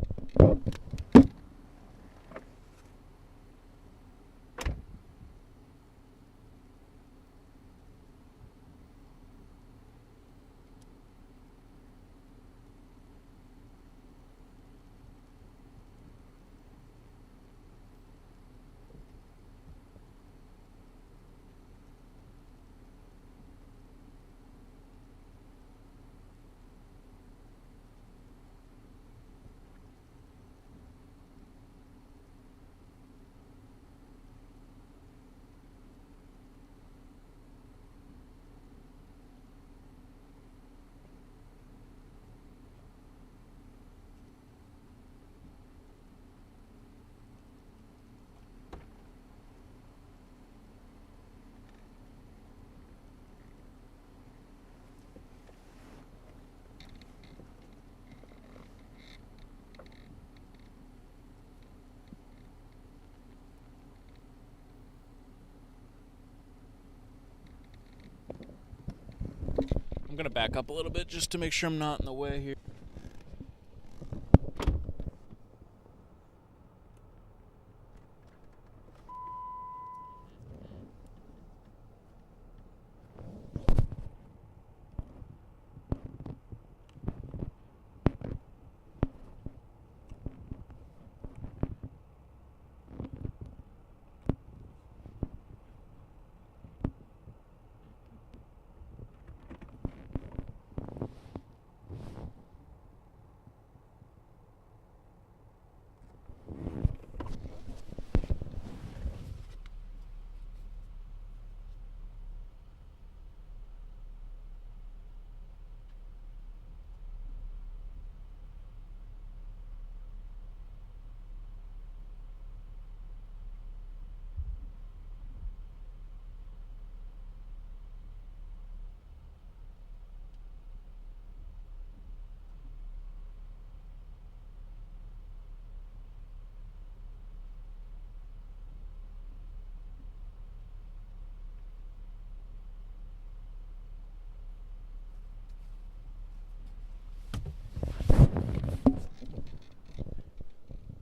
going to back up a little bit just to make sure I'm not in the way here.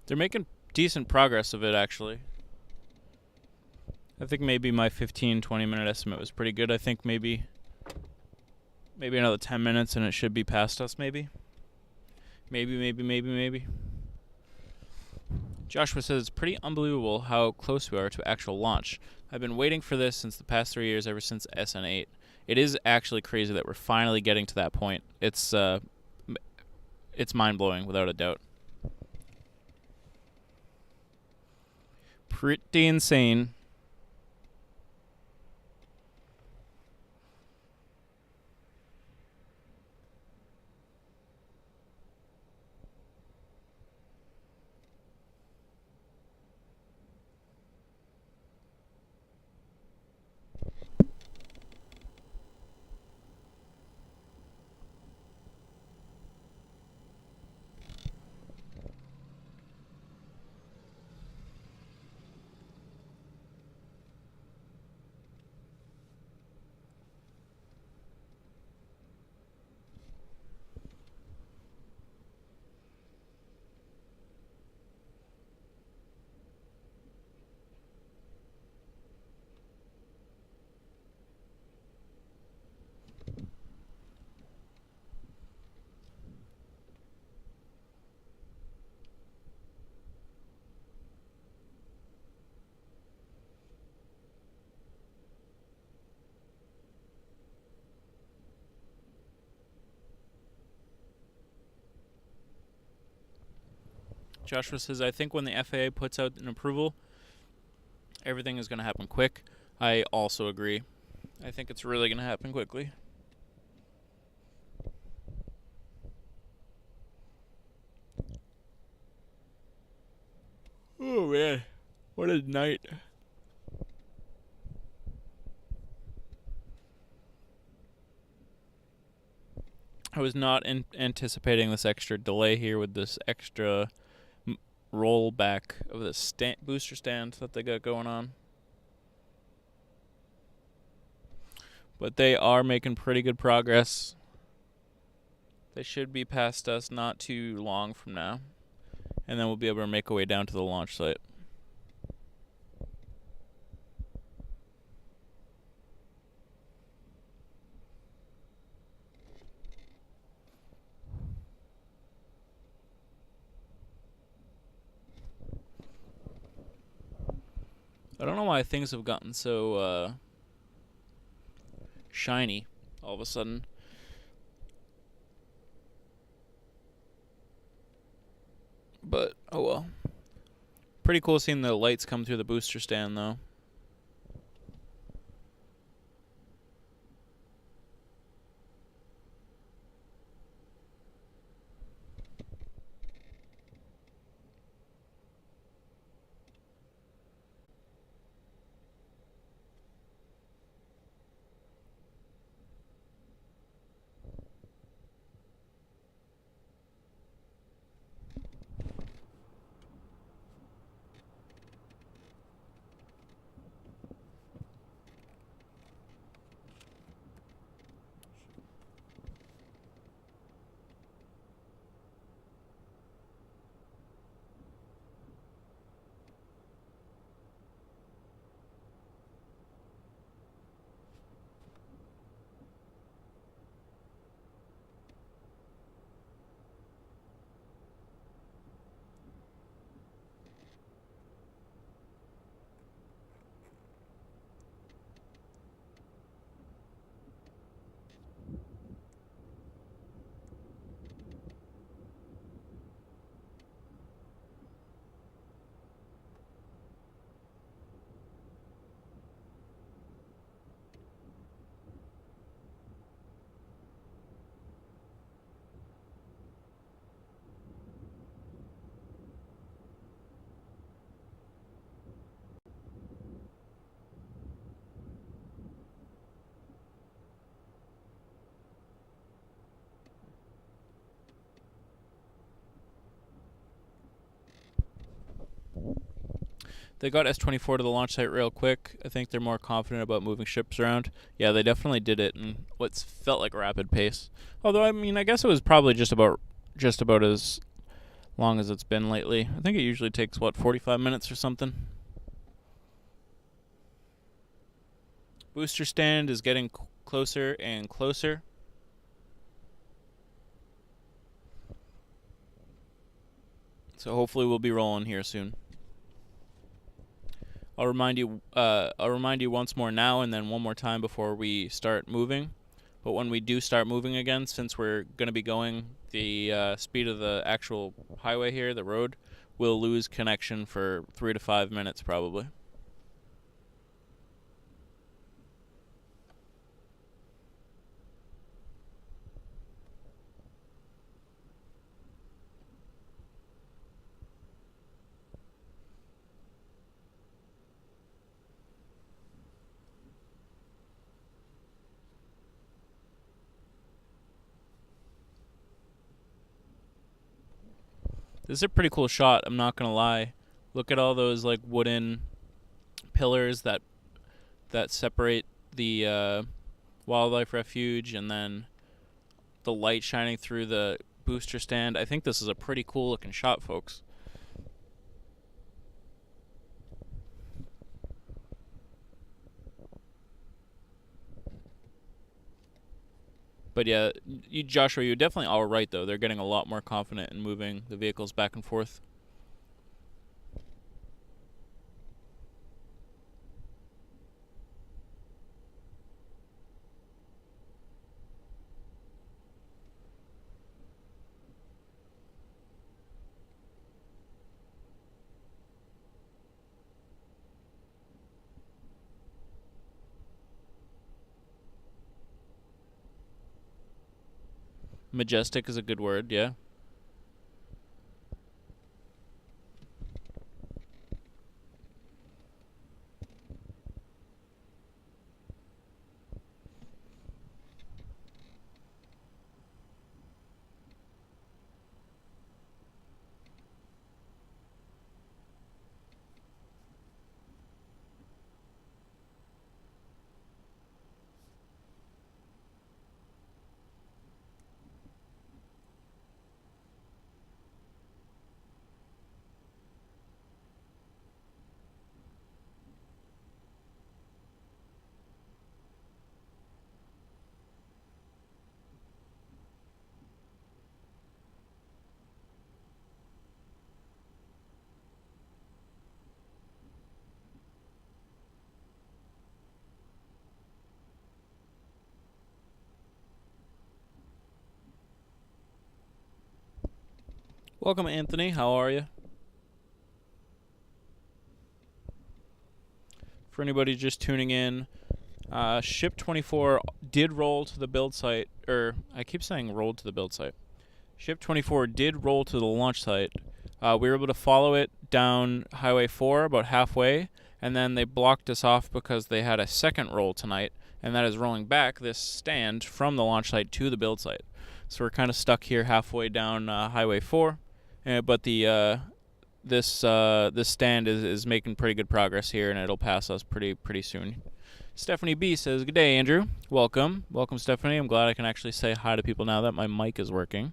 They're making decent progress of it, actually. I think maybe my 15-20 minute estimate was pretty good. I think maybe another 10 minutes and it should be past us, maybe. Maybe. Joshua says, it's pretty unbelievable how close we are to actual launch. I've been waiting for this since the past 3 years, ever since SN8. It is actually crazy that we're finally getting to that point. It's mind-blowing, without a doubt. Pretty insane. Joshua says, I think when the FAA puts out an approval, everything is going to happen quick. I also agree. I think it's really going to happen quickly. Oh, man. What a night. I was not anticipating this extra delay here with this extra rollback of the booster stand that they got going on. But they are making pretty good progress. They should be past us not too long from now. And then we'll be able to make our way down to the launch site. I don't know why things have gotten so shiny all of a sudden. But, oh well. Pretty cool seeing the lights come through the booster stand, though. They got S24 to the launch site real quick. I think they're more confident about moving ships around. Yeah, they definitely did it in what's felt like rapid pace. Although, I mean, I guess it was probably just about as long as it's been lately. I think it usually takes, 45 minutes or something. Booster stand is getting closer and closer. So hopefully we'll be rolling here soon. I'll remind you once more now and then one more time before we start moving. But when we do start moving again, since we're going to be going the speed of the actual highway here, the road, we'll lose connection for 3 to 5 minutes probably. This is a pretty cool shot, I'm not gonna lie. Look at all those like wooden pillars that separate the wildlife refuge, and then the light shining through the booster stand. I think this is a pretty cool looking shot, folks. But yeah, Joshua, you're definitely all right, though. They're getting a lot more confident in moving the vehicles back and forth. Majestic is a good word, yeah. Welcome, Anthony. How are you? For anybody just tuning in, Ship 24 did roll to the build site, I keep saying rolled to the build site. Ship 24 did roll to the launch site. We were able to follow it down Highway 4 about halfway, and then they blocked us off because they had a second roll tonight, and that is rolling back this stand from the launch site to the build site. So we're kind of stuck here halfway down Highway 4. But this stand is making pretty good progress here, and it'll pass us pretty soon. Stephanie B says, "Good day, Andrew. Welcome, Stephanie. I'm glad I can actually say hi to people now that my mic is working."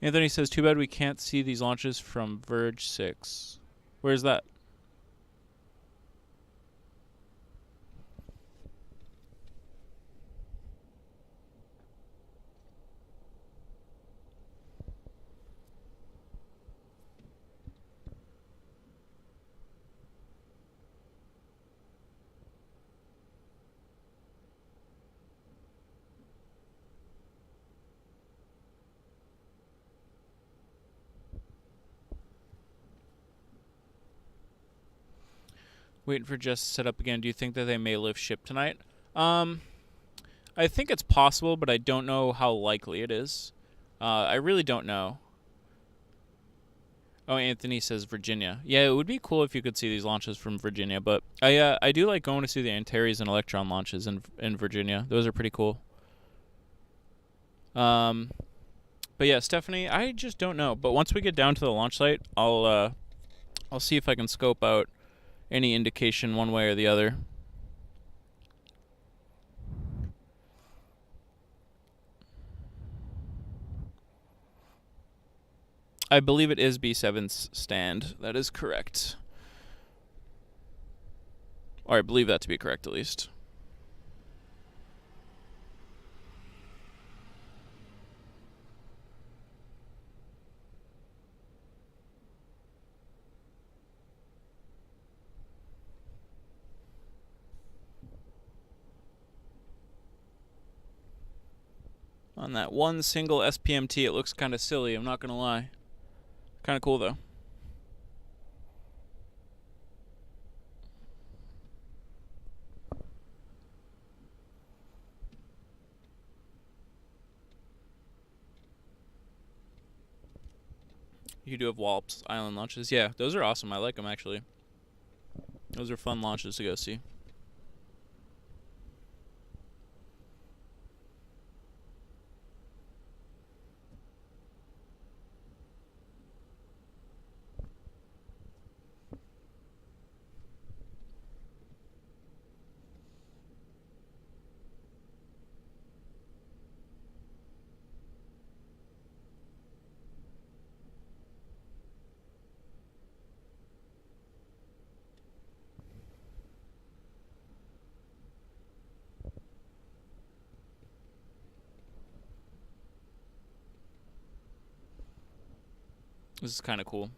Anthony says, "Too bad we can't see these launches from Verge 6. Where's that?" Waiting for Jess to set up again. Do you think that they may lift ship tonight? I think it's possible, but I don't know how likely it is. I really don't know. Oh, Anthony says Virginia. Yeah, it would be cool if you could see these launches from Virginia, but I do like going to see the Antares and Electron launches in Virginia. Those are pretty cool. But yeah, Stephanie, I just don't know. But once we get down to the launch site, I'll see if I can scope out any indication one way or the other. I believe it is B7's stand. That is correct. Or I believe that to be correct, at least. On that one single SPMT, it looks kind of silly, I'm not going to lie. Kind of cool, though. You do have Wallops Island launches. Yeah, those are awesome. I like them, actually. Those are fun launches to go see. This is kind of cool.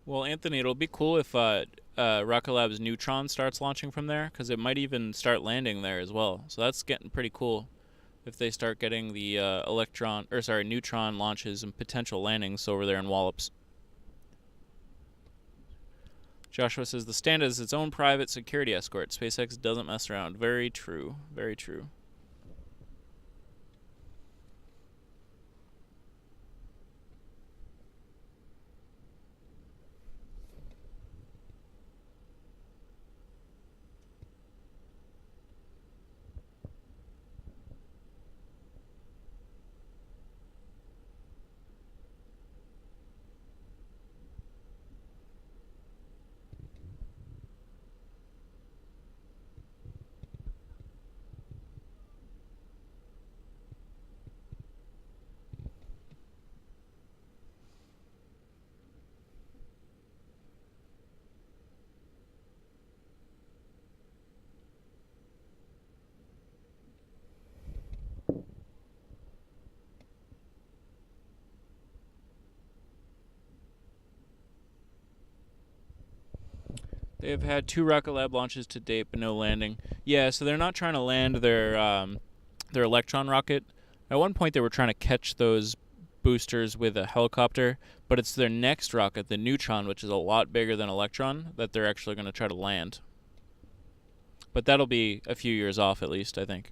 Well, Anthony, it'll be cool if Rocket Lab's Neutron starts launching from there, because it might even start landing there as well. So that's getting pretty cool if they start getting the Neutron launches and potential landings over there in Wallops. Joshua says the stand is its own private security escort. SpaceX doesn't mess around. Very true. Very true. They have had 2 Rocket Lab launches to date, but no landing. Yeah, so they're not trying to land their Electron rocket. At one point, they were trying to catch those boosters with a helicopter, but it's their next rocket, the Neutron, which is a lot bigger than Electron, that they're actually going to try to land. But that'll be a few years off, at least, I think.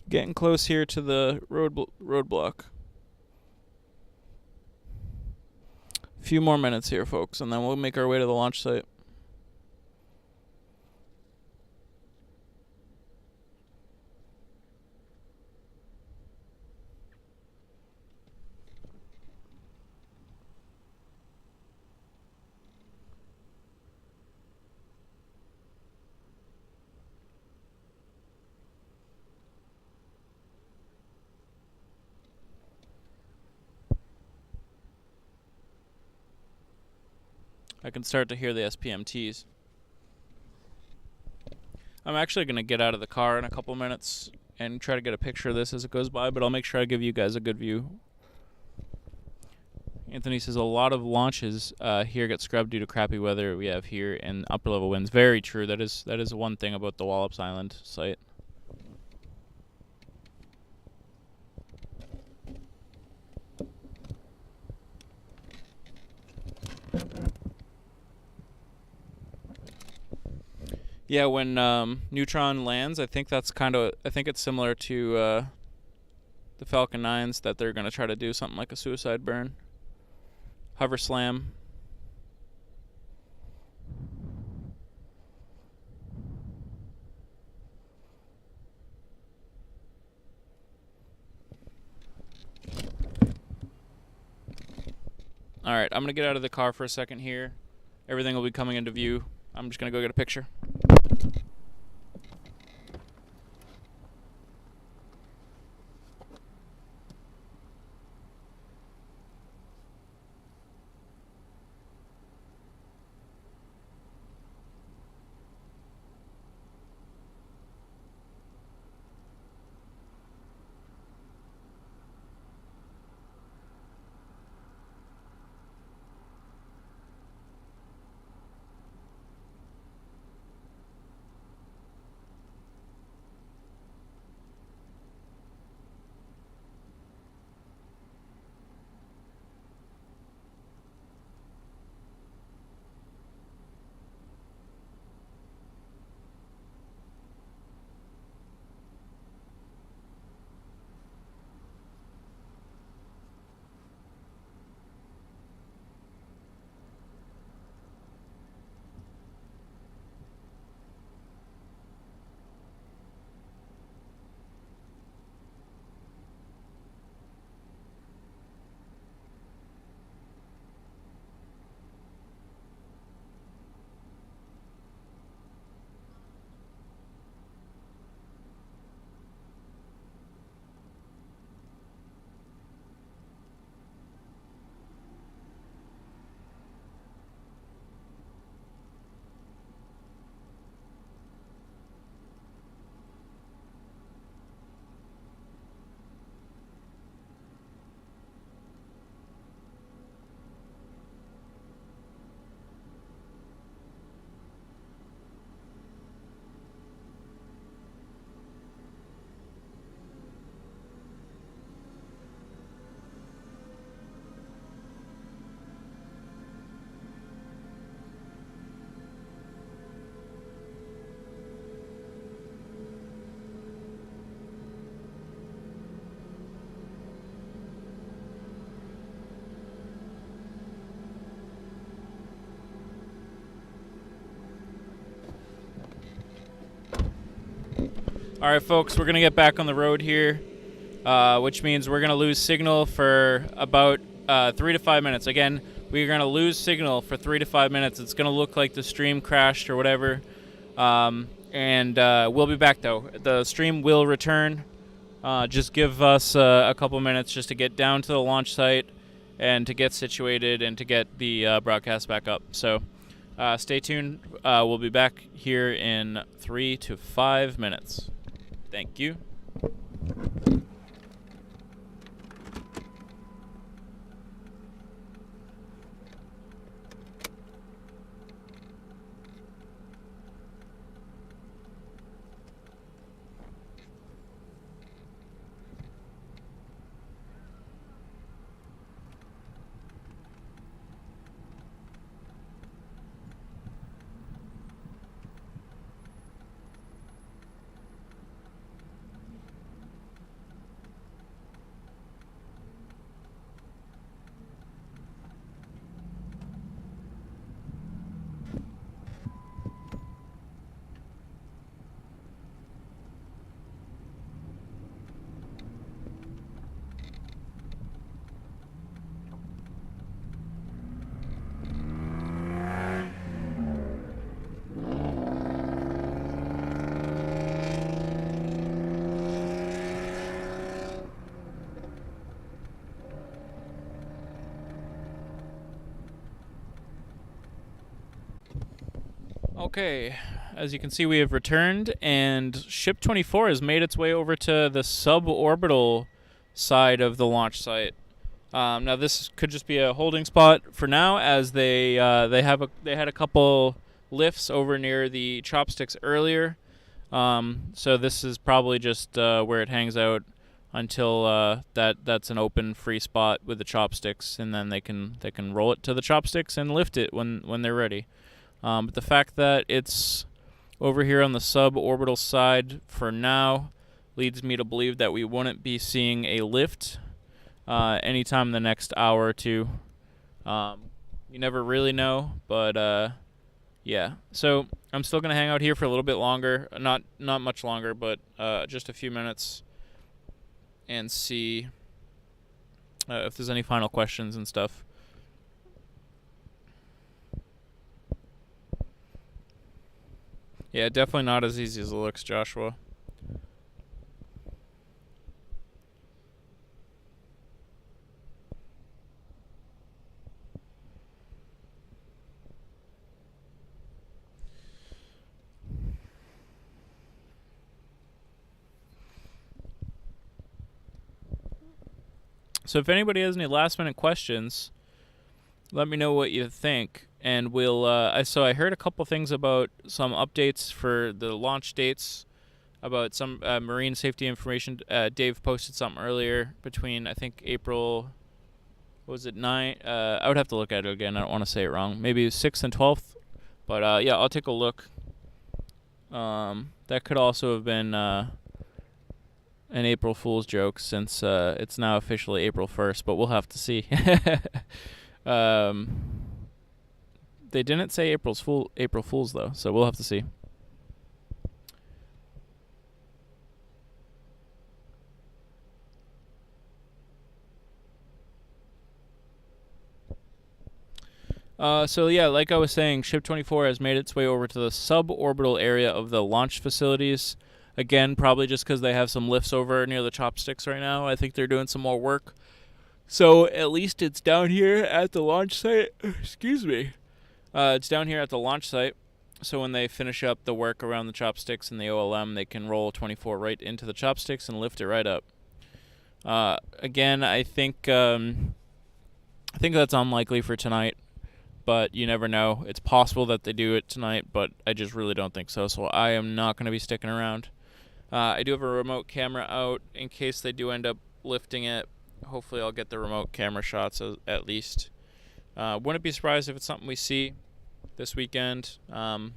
Getting close here to the roadblock. A few more minutes here, folks, and then we'll make our way to the launch site. I can start to hear the SPMTs. I'm actually going to get out of the car in a couple minutes and try to get a picture of this as it goes by, but I'll make sure I give you guys a good view. Anthony says a lot of launches here get scrubbed due to crappy weather we have here and upper level winds. Very true. That is one thing about the Wallops Island site. Yeah, when Neutron lands, I think that's I think it's similar to the Falcon 9s, that they're going to try to do something like a suicide burn. Hover slam. Alright, I'm going to get out of the car for a second here. Everything will be coming into view. I'm just going to go get a picture. All right, folks, we're going to get back on the road here, which means we're going to lose signal for about 3 to 5 minutes. Again, we're going to lose signal for 3 to 5 minutes. It's going to look like the stream crashed or whatever, and we'll be back, though. The stream will return. Just give us a couple minutes just to get down to the launch site and to get situated and to get the broadcast back up. So stay tuned. We'll be back here in 3 to 5 minutes. Thank you. Okay, as you can see, we have returned, and Ship 24 has made its way over to the suborbital side of the launch site. Now, this could just be a holding spot for now, as they had a couple lifts over near the chopsticks earlier. So this is probably just where it hangs out until that's an open free spot with the chopsticks, and then they can roll it to the chopsticks and lift it when they're ready. But the fact that it's over here on the suborbital side for now leads me to believe that we wouldn't be seeing a lift anytime in the next hour or two. You never really know, but yeah. So I'm still gonna hang out here for a little bit longer, not much longer, but just a few minutes, and see if there's any final questions and stuff. Yeah, definitely not as easy as it looks, Joshua. So if anybody has any last minute questions, let me know what you think, and we'll so I heard a couple things about some updates for the launch dates, about some marine safety information. Dave posted something earlier between, I think, April, what was it, 9? I would have to look at it again. I don't want to say it wrong. Maybe 6th and 12th. But yeah, I'll take a look. That could also have been an April Fool's joke, since it's now officially April 1st, but we'll have to see. They didn't say April Fool's though, so we'll have to see. So yeah, like I was saying, Ship 24 has made its way over to the suborbital area of the launch facilities. Again, probably just because they have some lifts over near the chopsticks right now. I think they're doing some more work. So at least it's down here at the launch site. Excuse me. It's down here at the launch site. So when they finish up the work around the chopsticks and the OLM, they can roll 24 right into the chopsticks and lift it right up. Again, I think that's unlikely for tonight, but you never know. It's possible that they do it tonight, but I just really don't think so. So I am not going to be sticking around. I do have a remote camera out in case they do end up lifting it. Hopefully I'll get the remote camera shots at least. Wouldn't be surprised if it's something we see this weekend, but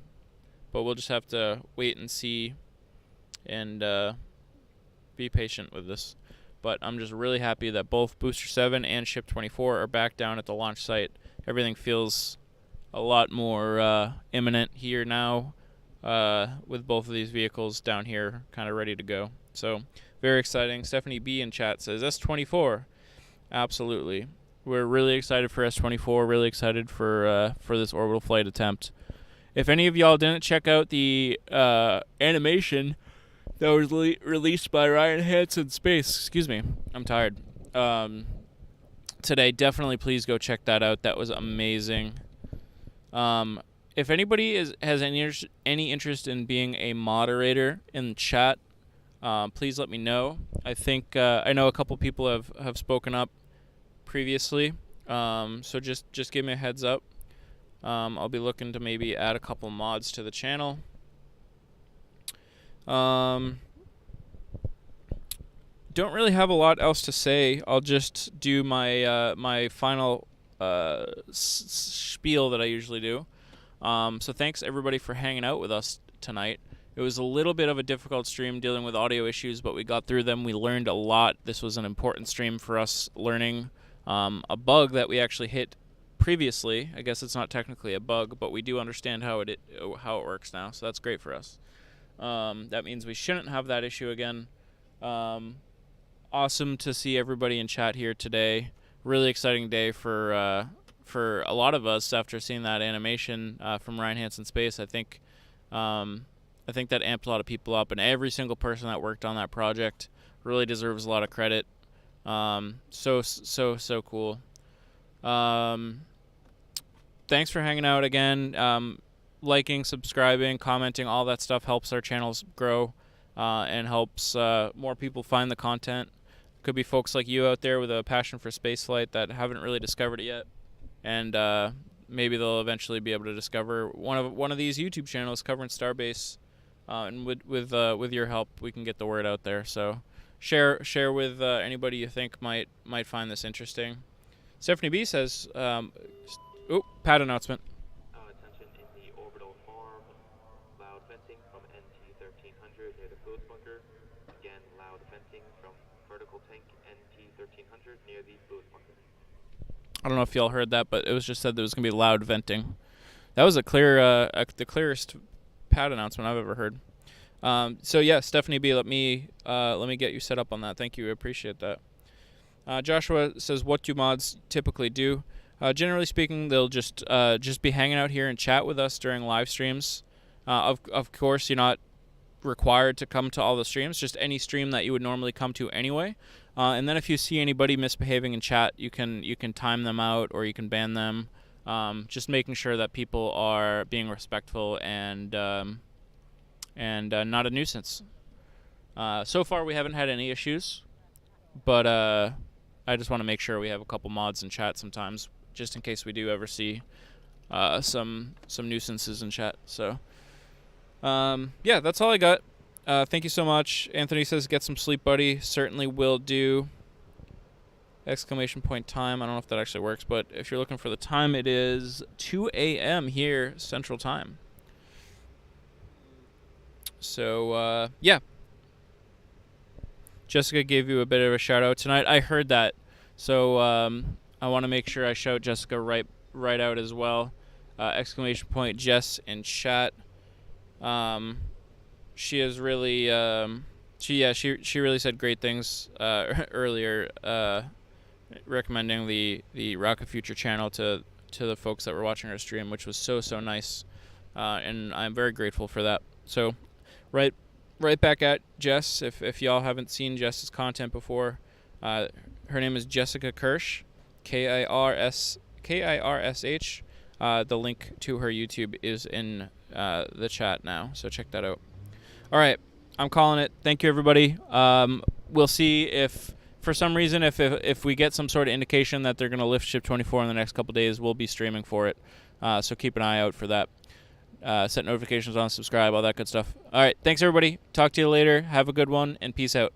we'll just have to wait and see and be patient with this. But I'm just really happy that both Booster 7 and Ship 24 are back down at the launch site. Everything feels a lot more imminent here now, with both of these vehicles down here kind of ready to go. So very exciting. Stephanie B in chat says S24. Absolutely. We're really excited for S24, really excited for this orbital flight attempt. If any of y'all didn't check out the animation that was released by Ryan Hansen Space, excuse me, I'm tired, today, definitely please go check that out. That was amazing. If anybody has any interest in being a moderator in the chat, please let me know. I think I know a couple people have spoken up previously, so just give me a heads up. I'll be looking to maybe add a couple mods to the channel. Don't really have a lot else to say. I'll just do my my final spiel that I usually do. So thanks everybody for hanging out with us tonight. It was a little bit of a difficult stream dealing with audio issues, but we got through them. We learned a lot. This was an important stream for us, learning a bug that we actually hit previously. I guess it's not technically a bug, but we do understand how it works now, so that's great for us. That means we shouldn't have that issue again. Awesome to see everybody in chat here today. Really exciting day for a lot of us after seeing that animation from Ryan Hansen Space. I think that amped a lot of people up, and every single person that worked on that project really deserves a lot of credit. So cool. Thanks for hanging out again. Liking, subscribing, commenting, all that stuff helps our channels grow and helps more people find the content. Could be folks like you out there with a passion for spaceflight that haven't really discovered it yet, and maybe they'll eventually be able to discover one of these YouTube channels covering Starbase. And with your help, we can get the word out there. So share with anybody you think might find this interesting. Stephanie B says, pad announcement. Attention in the orbital farm. Loud venting I don't know if y'all heard that, but it was just said there was going to be loud venting. That was the clearest pad announcement I've ever heard. So yeah, Stephanie B, let me get you set up on that. Thank you, I appreciate that. Joshua says, what do mods typically do? Generally speaking, they'll just be hanging out here and chat with us during live streams. Of course, you're not required to come to all the streams, just any stream that you would normally come to anyway. And then if you see anybody misbehaving in chat, you can time them out or you can ban them. Just making sure that people are being respectful and not a nuisance. So far, we haven't had any issues, but I just want to make sure we have a couple mods in chat sometimes, just in case we do ever see some nuisances in chat. So yeah, that's all I got. Thank you so much. Anthony says, get some sleep, buddy. Certainly will do. Exclamation point time. I don't know if that actually works, but if you're looking for the time, it is 2 a.m. here Central Time. So yeah, Jessica gave you a bit of a shout out tonight. I heard that, so I want to make sure I shout Jessica right out as well. Exclamation point Jess in chat. She is really she really said great things earlier, recommending the Rocket Future channel to the folks that were watching our stream, which was so nice, and I'm very grateful for that. So right back at Jess. If y'all haven't seen Jess's content before, her name is Jessica Kirsch, Kirsh. The link to her YouTube is in the chat now, so check that out. All right, I'm calling it. Thank you, everybody. We'll see if, for some reason, if we get some sort of indication that they're going to lift Ship 24 in the next couple days, we'll be streaming for it. So keep an eye out for that. Set notifications on, subscribe, all that good stuff. All right, thanks, everybody. Talk to you later. Have a good one, and peace out.